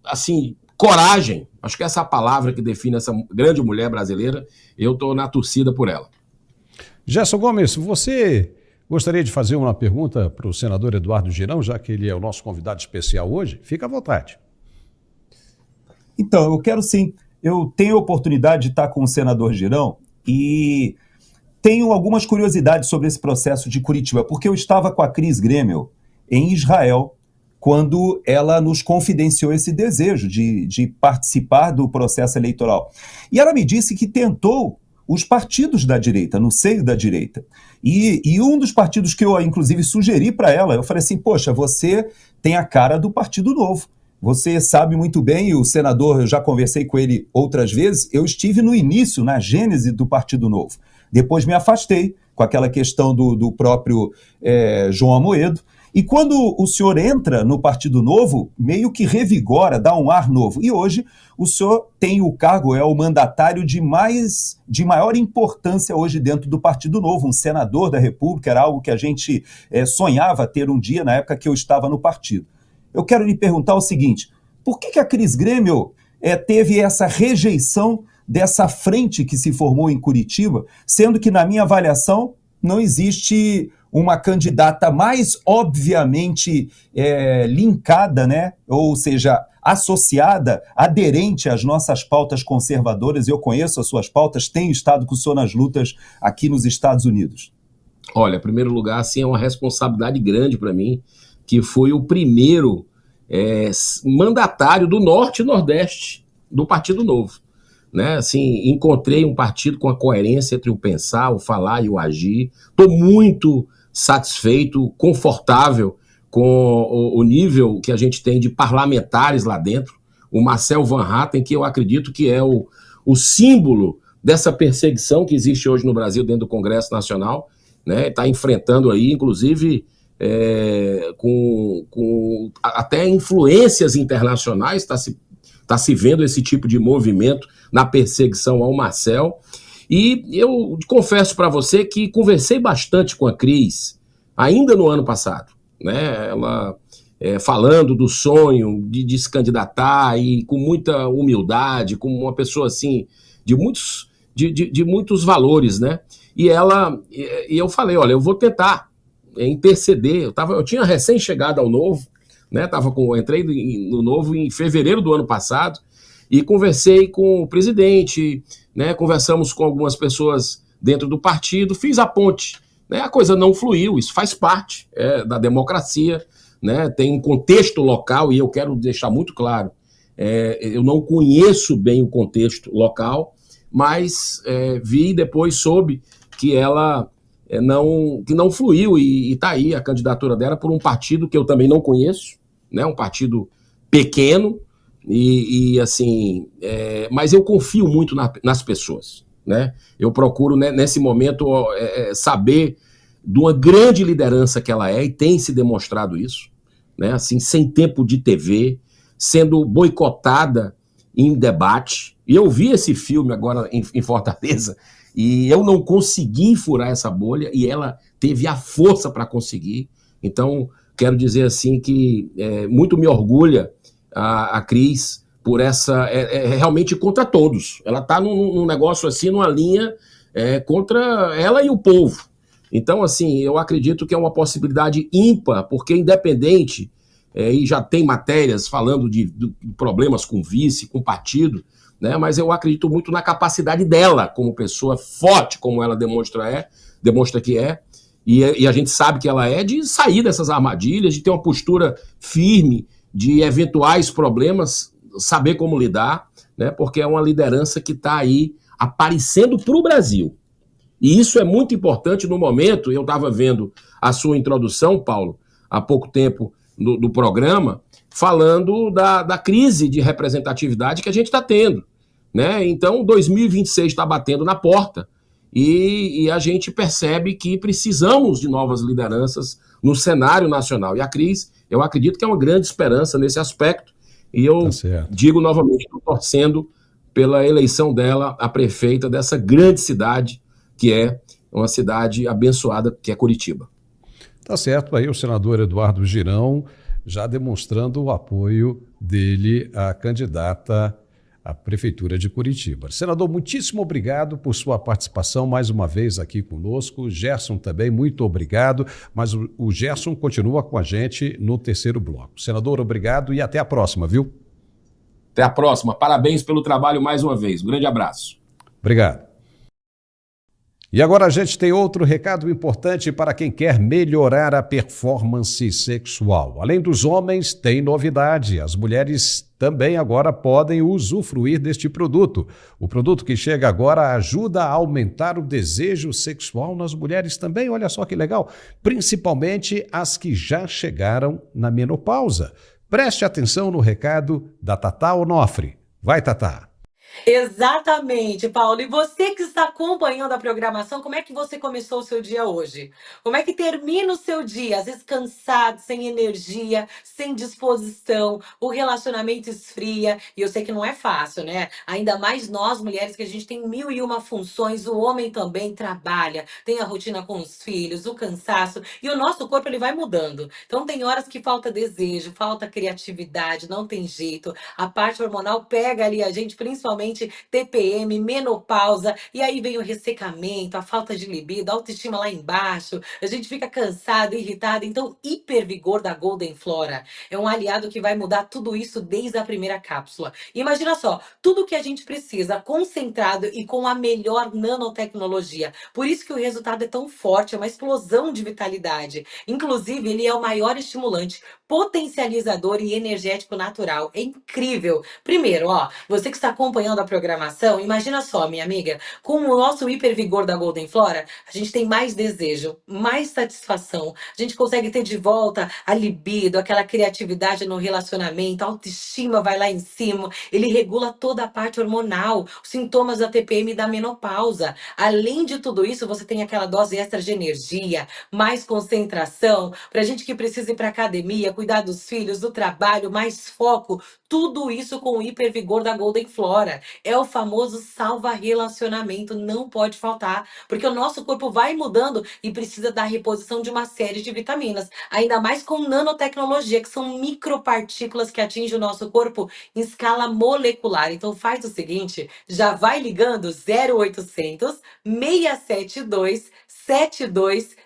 assim, coragem. Acho que essa é a palavra que define essa grande mulher brasileira. Eu estou na torcida por ela. Gerson Gomes, você gostaria de fazer uma pergunta para o senador Eduardo Girão, já que ele é o nosso convidado especial hoje? Fica à vontade. Então, eu quero sim. Eu tenho a oportunidade de estar com o senador Girão e tenho algumas curiosidades sobre esse processo de Curitiba, porque eu estava com a Cris Grêmio em Israel quando ela nos confidenciou esse desejo de participar do processo eleitoral. E ela me disse que tentou os partidos da direita, no seio da direita. E um dos partidos que eu, inclusive, sugeri para ela, eu falei assim, poxa, você tem a cara do Partido Novo. Você sabe muito bem, o senador, eu já conversei com ele outras vezes, eu estive no início, na gênese do Partido Novo. Depois me afastei com aquela questão do próprio João Amoedo. E quando o senhor entra no Partido Novo, meio que revigora, dá um ar novo. E hoje o senhor tem o cargo, é o mandatário de maior importância hoje dentro do Partido Novo, um senador da República, era algo que a gente sonhava ter um dia na época que eu estava no partido. Eu quero lhe perguntar o seguinte, por que a Cris Grêmio teve essa rejeição dessa frente que se formou em Curitiba, sendo que, na minha avaliação, não existe uma candidata mais obviamente linkada, né? Ou seja, associada, aderente às nossas pautas conservadoras. Eu conheço as suas pautas, tenho estado com o senhor nas lutas aqui nos Estados Unidos. Olha, em primeiro lugar, assim, é uma responsabilidade grande para mim, que foi o primeiro mandatário do Norte e Nordeste do Partido Novo. Né? Assim, encontrei um partido com a coerência entre o pensar, o falar e o agir. Estou muito satisfeito, confortável com o nível que a gente tem de parlamentares lá dentro. O Marcel Van Hatten, que eu acredito que é o símbolo dessa perseguição que existe hoje no Brasil dentro do Congresso Nacional, né? Está enfrentando aí, inclusive, com até influências internacionais, está se vendo esse tipo de movimento na perseguição ao Marcel. E eu confesso para você que conversei bastante com a Cris, ainda no ano passado, né? Ela falando do sonho de se candidatar e com muita humildade, como uma pessoa assim, de muitos valores, né? E eu falei, olha, eu vou tentar interceder. Eu tinha recém-chegado ao Novo, né? Entrei no Novo em fevereiro do ano passado e conversei com o presidente, né? Conversamos com algumas pessoas dentro do partido, fiz a ponte, né? A coisa não fluiu, isso faz parte da democracia, né? Tem um contexto local e eu quero deixar muito claro, eu não conheço bem o contexto local, mas vi e depois soube que ela não fluiu e está aí a candidatura dela por um partido que eu também não conheço, né? Um partido pequeno e assim, mas eu confio muito nas pessoas, né? Eu procuro, né, nesse momento saber de uma grande liderança que ela e tem se demonstrado isso, né? Assim, sem tempo de TV, sendo boicotada em debate. E eu vi esse filme agora em Fortaleza e eu não consegui furar essa bolha e ela teve a força para conseguir. Então, quero dizer assim que muito me orgulha a Cris por essa... realmente contra todos. Ela está num negócio assim, numa linha contra ela e o povo. Então, assim, eu acredito que é uma possibilidade ímpar, porque independente, e já tem matérias falando de problemas com vice, com partido, né? Mas eu acredito muito na capacidade dela, como pessoa forte, como ela demonstra que é, e a gente sabe que ela de sair dessas armadilhas, de ter uma postura firme, de eventuais problemas, saber como lidar, né? Porque é uma liderança que está aí aparecendo para o Brasil. E isso é muito importante no momento. Eu estava vendo a sua introdução, Paulo, há pouco tempo do programa, falando da crise de representatividade que a gente está tendo, né? Então, 2026 está batendo na porta e a gente percebe que precisamos de novas lideranças no cenário nacional. E a Cris, eu acredito que é uma grande esperança nesse aspecto. E eu digo novamente, estou torcendo pela eleição dela a prefeita dessa grande cidade, que é uma cidade abençoada, que é Curitiba. Tá certo, aí o senador Eduardo Girão já demonstrando o apoio dele à candidata à Prefeitura de Curitiba. Senador, muitíssimo obrigado por sua participação mais uma vez aqui conosco. Gerson também, muito obrigado, mas o Gerson continua com a gente no terceiro bloco. Senador, obrigado e até a próxima, viu? Até a próxima. Parabéns pelo trabalho mais uma vez. Um grande abraço. Obrigado. E agora a gente tem outro recado importante para quem quer melhorar a performance sexual. Além dos homens, tem novidade. As mulheres também agora podem usufruir deste produto. O produto que chega agora ajuda a aumentar o desejo sexual nas mulheres também. Olha só que legal. Principalmente as que já chegaram na menopausa. Preste atenção no recado da Tatá Onofre. Vai, Tatá. Exatamente, Paulo. E você que está acompanhando a programação, como é que você começou o seu dia hoje? Como é que termina o seu dia? Às vezes cansado, sem energia, sem disposição, o relacionamento esfria. E eu sei que não é fácil, né? Ainda mais nós, mulheres, que a gente tem 1001 funções, o homem também trabalha, tem a rotina com os filhos, o cansaço, e o nosso corpo ele vai mudando. Então tem horas que falta desejo, falta criatividade, não tem jeito. A parte hormonal pega ali a gente, principalmente TPM, menopausa, e aí vem o ressecamento, a falta de libido, a autoestima lá embaixo, a gente fica cansado, irritado. Então, Hipervigor da Golden Flora é um aliado que vai mudar tudo isso desde a primeira cápsula. Imagina só, tudo que a gente precisa concentrado e com a melhor nanotecnologia. Por isso que o resultado é tão forte, é uma explosão de vitalidade. Inclusive, ele é o maior estimulante, potencializador e energético natural. É incrível. Primeiro, ó, você que está acompanhando a programação, imagina só, minha amiga, com o nosso Hipervigor da Golden Flora, a gente tem mais desejo, mais satisfação, a gente consegue ter de volta a libido, aquela criatividade no relacionamento, a autoestima vai lá em cima, ele regula toda a parte hormonal, os sintomas da TPM e da menopausa. Além de tudo isso, você tem aquela dose extra de energia, mais concentração, pra gente que precisa ir pra academia, cuidar dos filhos, do trabalho, mais foco, tudo isso com o Hipervigor da Golden Flora. É o famoso salva-relacionamento, não pode faltar, porque o nosso corpo vai mudando e precisa da reposição de uma série de vitaminas, ainda mais com nanotecnologia, que são micropartículas que atingem o nosso corpo em escala molecular. Então faz o seguinte, já vai ligando 0800 672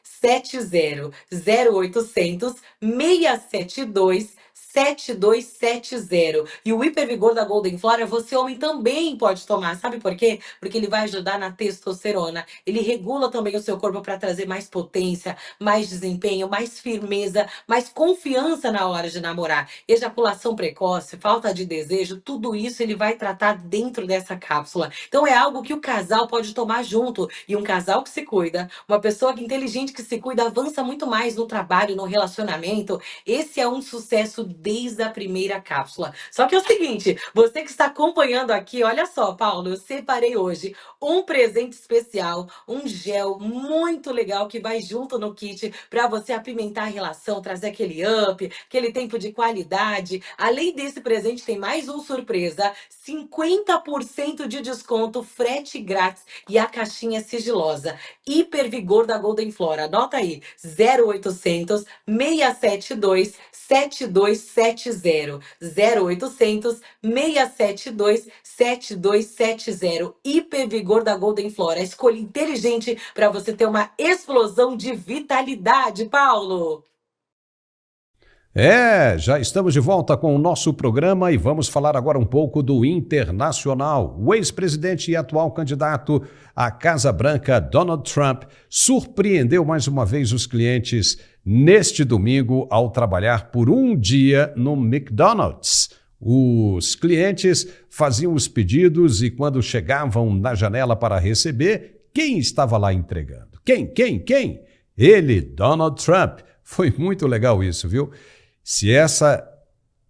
7270, 0800 672 7270. E o Hipervigor da Golden Flora, você homem também pode tomar. Sabe por quê? Porque ele vai ajudar na testosterona. Ele regula também o seu corpo para trazer mais potência, mais desempenho, mais firmeza, mais confiança na hora de namorar. Ejaculação precoce, falta de desejo, tudo isso ele vai tratar dentro dessa cápsula. Então é algo que o casal pode tomar junto. E um casal que se cuida, uma pessoa inteligente que se cuida, avança muito mais no trabalho, no relacionamento. Esse é um sucesso desde a primeira cápsula. Só que é o seguinte, você que está acompanhando aqui, olha só, Paulo, eu separei hoje um presente especial, um gel muito legal que vai junto no kit para você apimentar a relação, trazer aquele up, aquele tempo de qualidade. Além desse presente, tem mais um surpresa, 50% de desconto, frete grátis e a caixinha sigilosa. Hipervigor da Golden Flora. Anota aí, 0800 672 7270, 0800 672 7270. Hipervigor da Golden Flora. Escolha inteligente para você ter uma explosão de vitalidade, Paulo. Já estamos de volta com o nosso programa e vamos falar agora um pouco do internacional. O ex-presidente e atual candidato à Casa Branca, Donald Trump, surpreendeu mais uma vez os clientes neste domingo ao trabalhar por um dia no McDonald's. Os clientes faziam os pedidos e quando chegavam na janela para receber, quem estava lá entregando? Quem? Ele, Donald Trump. Foi muito legal isso, viu? Se essa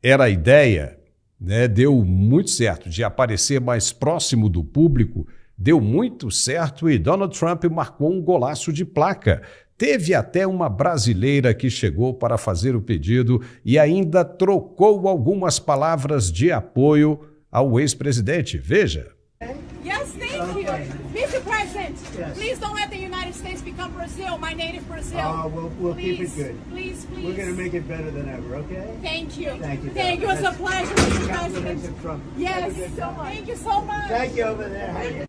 era a ideia, né, deu muito certo, de aparecer mais próximo do público, deu muito certo e Donald Trump marcou um golaço de placa. Teve até uma brasileira que chegou para fazer o pedido e ainda trocou algumas palavras de apoio ao ex-presidente. Veja. Yes, thank you. Mr. President, please don't let the United States become Brazil, my native Brazil. We'll keep it good. Please. We're going to make it better than ever, okay? Thank you. Thank you. Thank you. It's a pleasure, Mr. President. Congratulations, Trump. Yes, thank you so much. Thank you over there.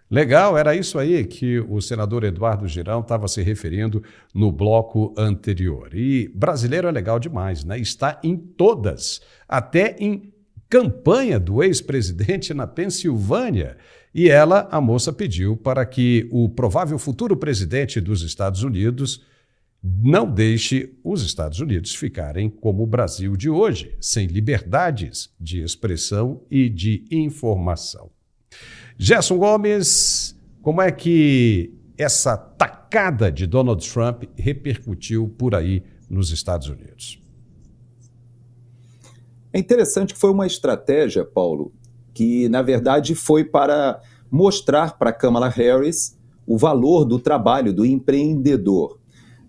Legal, era isso aí que o senador Eduardo Girão estava se referindo no bloco anterior. E brasileiro é legal demais, né? Está em todas, até em campanha do ex-presidente na Pensilvânia. E ela, a moça, pediu para que o provável futuro presidente dos Estados Unidos não deixe os Estados Unidos ficarem como o Brasil de hoje, sem liberdades de expressão e de informação. Gerson Gomes, como é que essa tacada de Donald Trump repercutiu por aí nos Estados Unidos? É interessante que foi uma estratégia, Paulo, que na verdade foi para mostrar para Kamala Harris o valor do trabalho do empreendedor.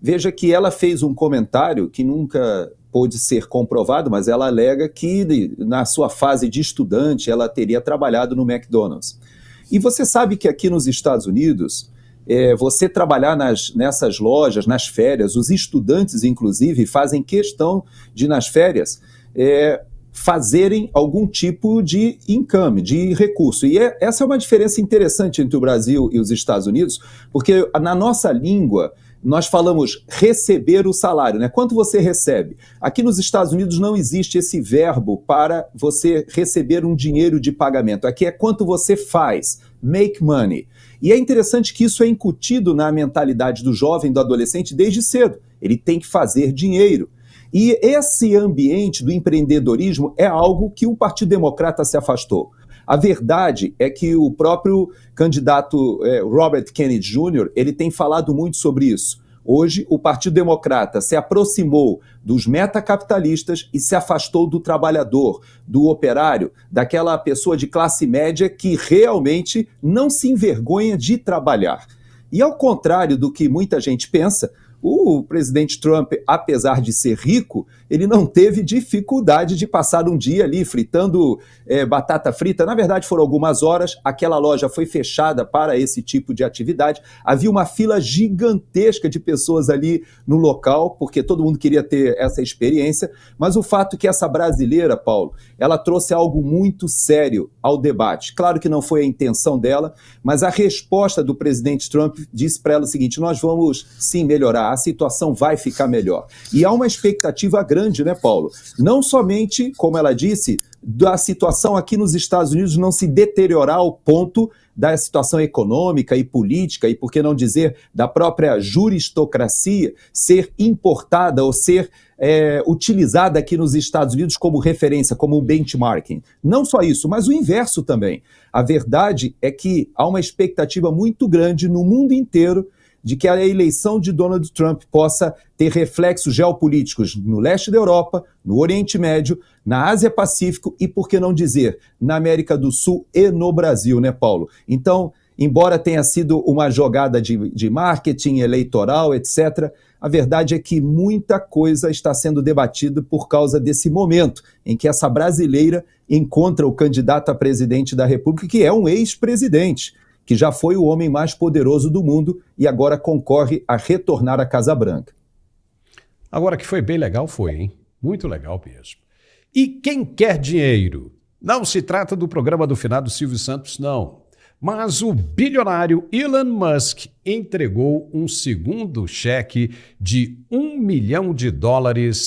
Veja que ela fez um comentário que nunca pôde ser comprovado, mas ela alega que na sua fase de estudante ela teria trabalhado no McDonald's. E você sabe que aqui nos Estados Unidos, você trabalhar nessas lojas, nas férias, os estudantes inclusive fazem questão de nas férias fazerem algum tipo de income, de recurso. E essa é uma diferença interessante entre o Brasil e os Estados Unidos, porque na nossa língua nós falamos receber o salário, né? Quanto você recebe? Aqui nos Estados Unidos não existe esse verbo para você receber um dinheiro de pagamento. Aqui é quanto você faz, make money. E é interessante que isso é incutido na mentalidade do jovem, do adolescente, desde cedo. Ele tem que fazer dinheiro. E esse ambiente do empreendedorismo é algo que o Partido Democrata se afastou. A verdade é que o próprio candidato Robert Kennedy Jr., ele tem falado muito sobre isso. Hoje, o Partido Democrata se aproximou dos metacapitalistas e se afastou do trabalhador, do operário, daquela pessoa de classe média que realmente não se envergonha de trabalhar. E ao contrário do que muita gente pensa, o presidente Trump, apesar de ser rico, ele não teve dificuldade de passar um dia ali fritando batata frita. Na verdade, foram algumas horas, aquela loja foi fechada para esse tipo de atividade. Havia uma fila gigantesca de pessoas ali no local, porque todo mundo queria ter essa experiência. Mas o fato é que essa brasileira, Paulo, ela trouxe algo muito sério ao debate. Claro que não foi a intenção dela, mas a resposta do presidente Trump disse para ela o seguinte: nós vamos sim melhorar, a situação vai ficar melhor. E há uma expectativa grande, né, Paulo? Não somente, como ela disse, da situação aqui nos Estados Unidos não se deteriorar ao ponto da situação econômica e política, e por que não dizer da própria juristocracia ser importada ou ser utilizada aqui nos Estados Unidos como referência, como benchmarking. Não só isso, mas o inverso também. A verdade é que há uma expectativa muito grande no mundo inteiro de que a eleição de Donald Trump possa ter reflexos geopolíticos no leste da Europa, no Oriente Médio, na Ásia-Pacífico e, por que não dizer, na América do Sul e no Brasil, né, Paulo? Então, embora tenha sido uma jogada de marketing eleitoral, etc., a verdade é que muita coisa está sendo debatida por causa desse momento em que essa brasileira encontra o candidato a presidente da República, que é um ex-presidente, que já foi o homem mais poderoso do mundo e agora concorre a retornar à Casa Branca. Agora, que foi bem legal, foi, hein? Muito legal mesmo. E quem quer dinheiro? Não se trata do programa do finado Silvio Santos, não. Mas o bilionário Elon Musk entregou um segundo cheque de $1 milhão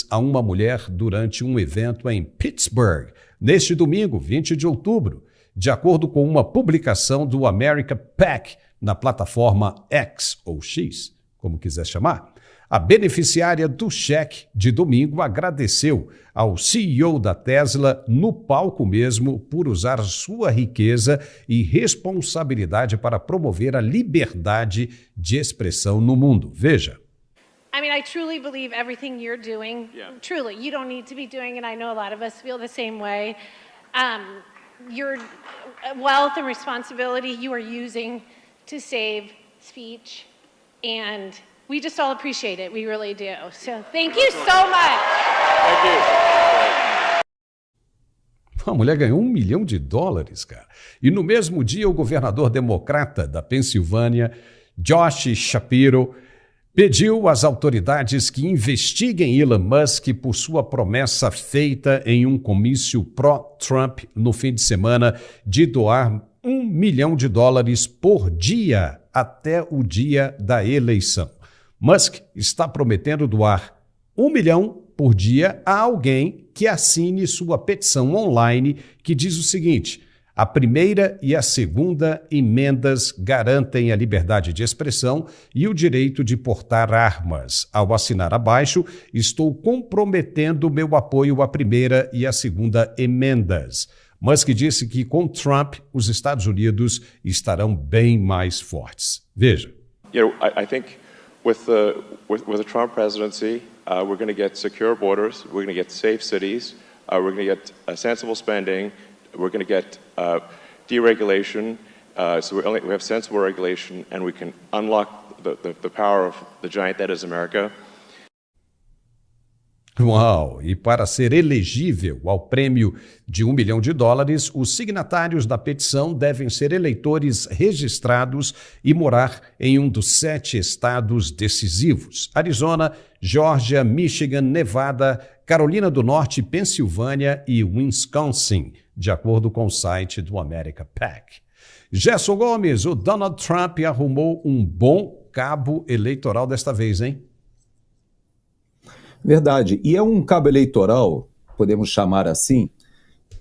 a uma mulher durante um evento em Pittsburgh, neste domingo, 20 de outubro. De acordo com uma publicação do America PAC na plataforma X ou X, como quiser chamar, a beneficiária do cheque de domingo agradeceu ao CEO da Tesla no palco mesmo por usar sua riqueza e responsabilidade para promover a liberdade de expressão no mundo. Veja. I mean, I truly believe everything you're doing, truly, you don't need to be doing it. I know a lot of us feel the same way. Your wealth and responsibility you are using to save speech, and we just all appreciate it. We really do. So thank you so much. Thank you. A mulher ganhou $1 milhão, cara. E no mesmo dia, o governador democrata da Pensilvânia, Josh Shapiro, pediu às autoridades que investiguem Elon Musk por sua promessa feita em um comício pró-Trump no fim de semana de doar $1 milhão por dia até o dia da eleição. Musk está prometendo doar $1 milhão por dia a alguém que assine sua petição online que diz o seguinte: a primeira e a segunda emendas garantem a liberdade de expressão e o direito de portar armas. Ao assinar abaixo, estou comprometendo meu apoio à primeira e à segunda emendas. Musk disse que com Trump, os Estados Unidos estarão bem mais fortes. Veja. I think with the Trump presidency, we're going to get secure borders, we're going to get safe cities, we're going to get sensible spending, we're going to get deregulation, so we have sensible regulation, and we can unlock the power of the giant that is America. Uau! E para ser elegível ao prêmio de $1 milhão, os signatários da petição devem ser eleitores registrados e morar em um dos 7 estados decisivos: Arizona, Geórgia, Michigan, Nevada, Carolina do Norte, Pensilvânia e Wisconsin, de acordo com o site do America PAC. Gerson Gomes, o Donald Trump arrumou um bom cabo eleitoral desta vez, hein? Verdade. E é um cabo eleitoral, podemos chamar assim,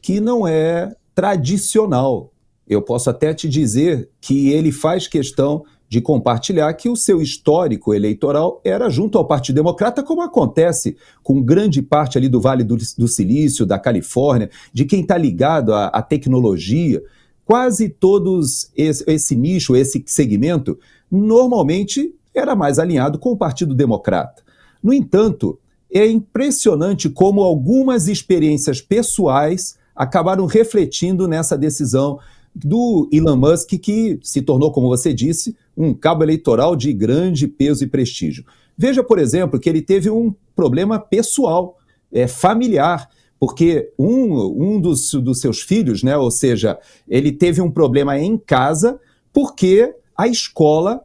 que não é tradicional. Eu posso até te dizer que ele faz questão de compartilhar que o seu histórico eleitoral era junto ao Partido Democrata, como acontece com grande parte ali do Vale do Silício, da Califórnia, de quem está ligado à tecnologia. Quase todos esse nicho, esse segmento, normalmente era mais alinhado com o Partido Democrata. No entanto, é impressionante como algumas experiências pessoais acabaram refletindo nessa decisão do Elon Musk, que se tornou, como você disse, um cabo eleitoral de grande peso e prestígio. Veja, por exemplo, que ele teve um problema pessoal, familiar, porque um dos seus filhos, né, ou seja, ele teve um problema em casa porque a escola,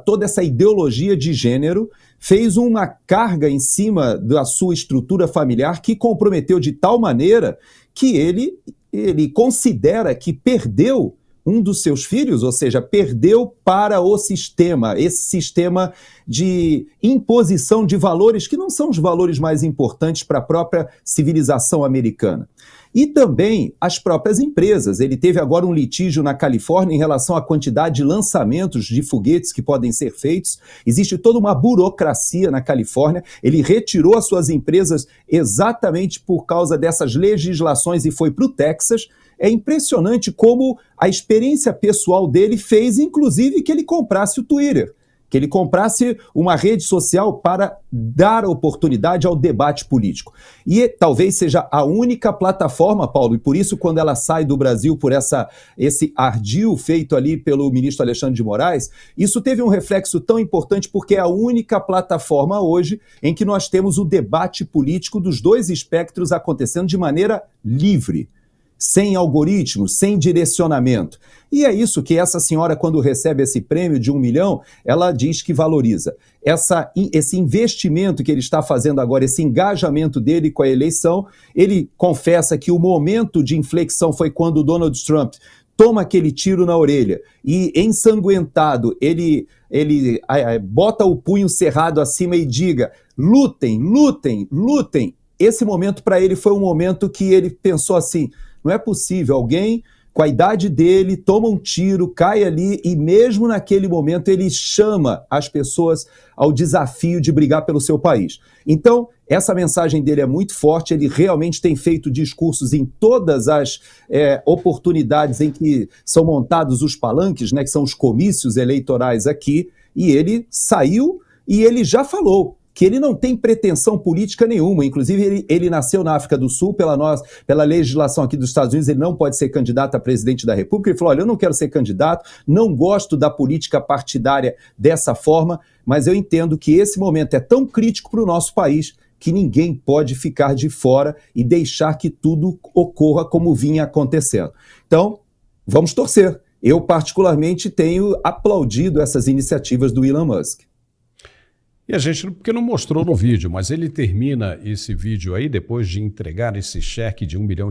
toda essa ideologia de gênero, fez uma carga em cima da sua estrutura familiar que comprometeu de tal maneira que ele considera que perdeu um dos seus filhos, ou seja, perdeu para o sistema, esse sistema de imposição de valores que não são os valores mais importantes para a própria civilização americana. E também as próprias empresas. Ele teve agora um litígio na Califórnia em relação à quantidade de lançamentos de foguetes que podem ser feitos. Existe toda uma burocracia na Califórnia. Ele retirou as suas empresas exatamente por causa dessas legislações e foi para o Texas. É impressionante como a experiência pessoal dele fez, inclusive, que ele comprasse o Twitter, que ele comprasse uma rede social para dar oportunidade ao debate político. E talvez seja a única plataforma, Paulo, e por isso quando ela sai do Brasil por esse ardil feito ali pelo ministro Alexandre de Moraes, isso teve um reflexo tão importante porque é a única plataforma hoje em que nós temos o debate político dos dois espectros acontecendo de maneira livre, sem algoritmos, sem direcionamento. E é isso que essa senhora, quando recebe esse prêmio de $1 milhão, ela diz que valoriza. Esse investimento que ele está fazendo agora, esse engajamento dele com a eleição, ele confessa que o momento de inflexão foi quando o Donald Trump toma aquele tiro na orelha e, ensanguentado, ele bota o punho cerrado acima e diga: lutem, lutem, lutem. Esse momento para ele foi um momento que ele pensou assim: não é possível, alguém com a idade dele toma um tiro, cai ali e mesmo naquele momento ele chama as pessoas ao desafio de brigar pelo seu país. Então, essa mensagem dele é muito forte, ele realmente tem feito discursos em todas as oportunidades em que são montados os palanques, né, que são os comícios eleitorais aqui, e ele saiu e ele já falou que ele não tem pretensão política nenhuma. Inclusive, ele nasceu na África do Sul, pela legislação aqui dos Estados Unidos, ele não pode ser candidato a presidente da República. Ele falou, olha, eu não quero ser candidato, não gosto da política partidária dessa forma, mas eu entendo que esse momento é tão crítico para o nosso país que ninguém pode ficar de fora e deixar que tudo ocorra como vinha acontecendo. Então, vamos torcer. Eu, particularmente, tenho aplaudido essas iniciativas do Elon Musk. E a gente, porque não mostrou no vídeo, mas ele termina esse vídeo aí, depois de entregar esse cheque de $1 milhão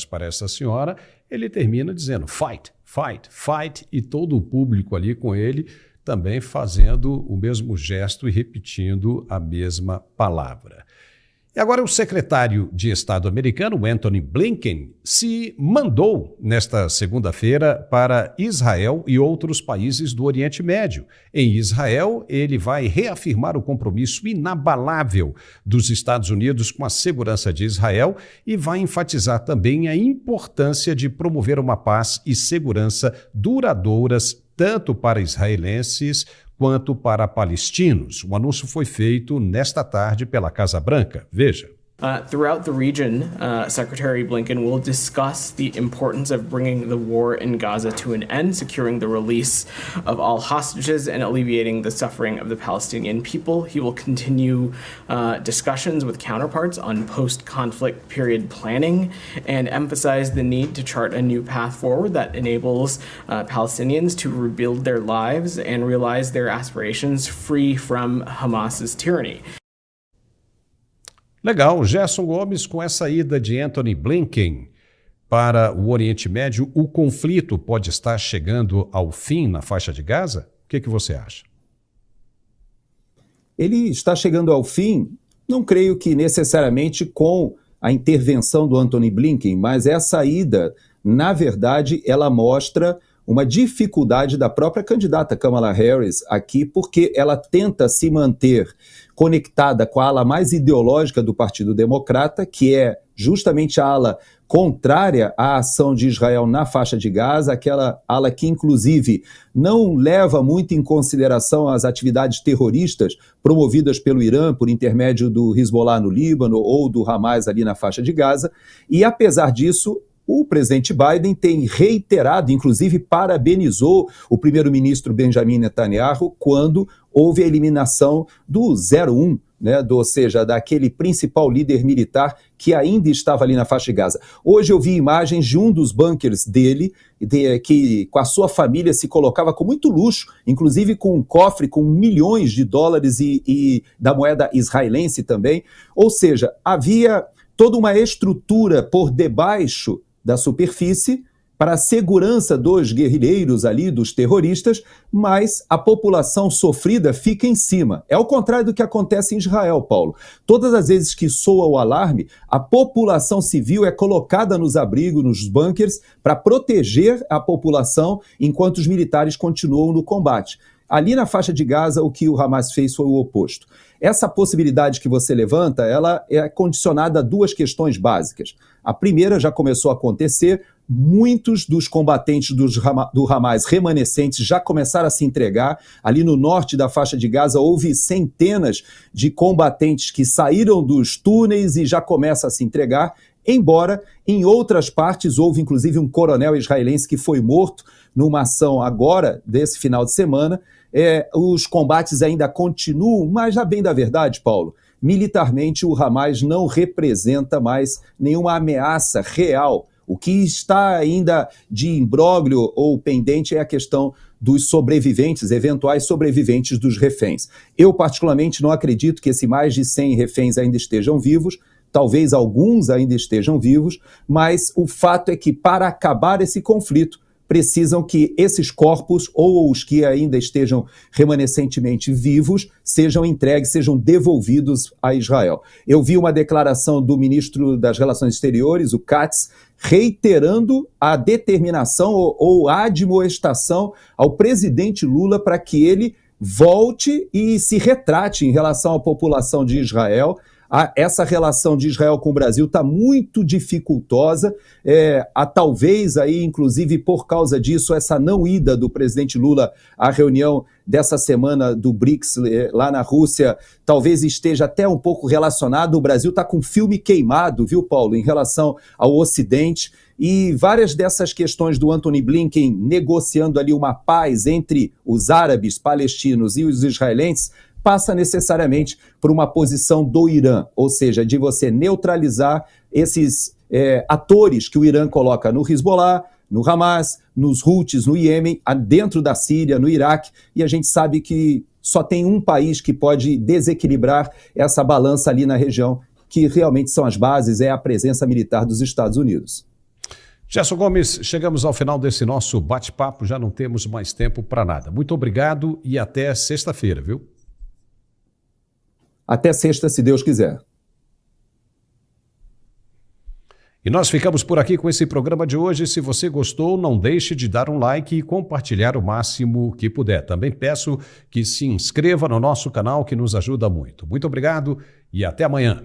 para essa senhora, ele termina dizendo fight, fight, fight, e todo o público ali com ele também fazendo o mesmo gesto e repetindo a mesma palavra. E agora o secretário de Estado americano, Antony Blinken, se mandou nesta segunda-feira para Israel e outros países do Oriente Médio. Em Israel, ele vai reafirmar o compromisso inabalável dos Estados Unidos com a segurança de Israel e vai enfatizar também a importância de promover uma paz e segurança duradouras tanto para israelenses quanto para palestinos. O anúncio foi feito nesta tarde pela Casa Branca. Veja. Throughout the region, Secretary Blinken will discuss the importance of bringing the war in Gaza to an end, securing the release of all hostages, and alleviating the suffering of the Palestinian people. He will continue discussions with counterparts on post-conflict period planning and emphasize the need to chart a new path forward that enables Palestinians to rebuild their lives and realize their aspirations free from Hamas's tyranny. Legal, Gerson Gomes, com essa ida de Antony Blinken para o Oriente Médio, o conflito pode estar chegando ao fim na faixa de Gaza? O que você acha? Ele está chegando ao fim, não creio que necessariamente com a intervenção do Antony Blinken, mas essa ida, na verdade, ela mostra uma dificuldade da própria candidata Kamala Harris aqui, porque ela tenta se manter conectada com a ala mais ideológica do Partido Democrata, que é justamente a ala contrária à ação de Israel na faixa de Gaza, aquela ala que, inclusive, não leva muito em consideração as atividades terroristas promovidas pelo Irã por intermédio do Hezbollah no Líbano ou do Hamas ali na faixa de Gaza, e apesar disso, o presidente Biden tem reiterado, inclusive parabenizou o primeiro-ministro Benjamin Netanyahu quando houve a eliminação do 01, né, ou seja, daquele principal líder militar que ainda estava ali na faixa de Gaza. Hoje eu vi imagens de um dos bunkers dele, que com a sua família se colocava com muito luxo, inclusive com um cofre com milhões de dólares e da moeda israelense também. Ou seja, havia toda uma estrutura por debaixo da superfície para a segurança dos guerrilheiros ali, dos terroristas, mas a população sofrida fica em cima. É o contrário do que acontece em Israel, Paulo. Todas as vezes que soa o alarme, a população civil é colocada nos abrigos, nos bunkers, para proteger a população enquanto os militares continuam no combate. Ali na faixa de Gaza, o que o Hamas fez foi o oposto. Essa possibilidade que você levanta, ela é condicionada a duas questões básicas. A primeira já começou a acontecer, muitos dos combatentes do Hamas remanescentes já começaram a se entregar. Ali no norte da faixa de Gaza houve centenas de combatentes que saíram dos túneis e já começam a se entregar, embora em outras partes houve inclusive um coronel israelense que foi morto numa ação agora, desse final de semana. Os combates ainda continuam, mas já bem da verdade, Paulo, militarmente o Hamas não representa mais nenhuma ameaça real. O que está ainda de imbróglio ou pendente é a questão dos sobreviventes, eventuais sobreviventes dos reféns. Eu particularmente não acredito que esses mais de 100 reféns ainda estejam vivos, talvez alguns ainda estejam vivos, mas o fato é que para acabar esse conflito, precisam que esses corpos, ou os que ainda estejam remanescentemente vivos, sejam entregues, sejam devolvidos a Israel. Eu vi uma declaração do ministro das Relações Exteriores, o Katz, reiterando a determinação ou a admoestação ao presidente Lula para que ele volte e se retrate em relação à população de Israel, essa relação de Israel com o Brasil está muito dificultosa, talvez aí, inclusive por causa disso, essa não ida do presidente Lula à reunião dessa semana do BRICS lá na Rússia, talvez esteja até um pouco relacionado. O Brasil está com filme queimado, viu, Paulo, em relação ao Ocidente, e várias dessas questões do Antony Blinken negociando ali uma paz entre os árabes, palestinos e os israelenses, passa necessariamente por uma posição do Irã, ou seja, de você neutralizar esses atores que o Irã coloca no Hezbollah, no Hamas, nos Houthis, no Iêmen, dentro da Síria, no Iraque, e a gente sabe que só tem um país que pode desequilibrar essa balança ali na região, que realmente são as bases, é a presença militar dos Estados Unidos. Gerson Gomes, chegamos ao final desse nosso bate-papo, já não temos mais tempo para nada. Muito obrigado e até sexta-feira, viu? Até sexta, se Deus quiser. E nós ficamos por aqui com esse programa de hoje. Se você gostou, não deixe de dar um like e compartilhar o máximo que puder. Também peço que se inscreva no nosso canal, que nos ajuda muito. Muito obrigado e até amanhã.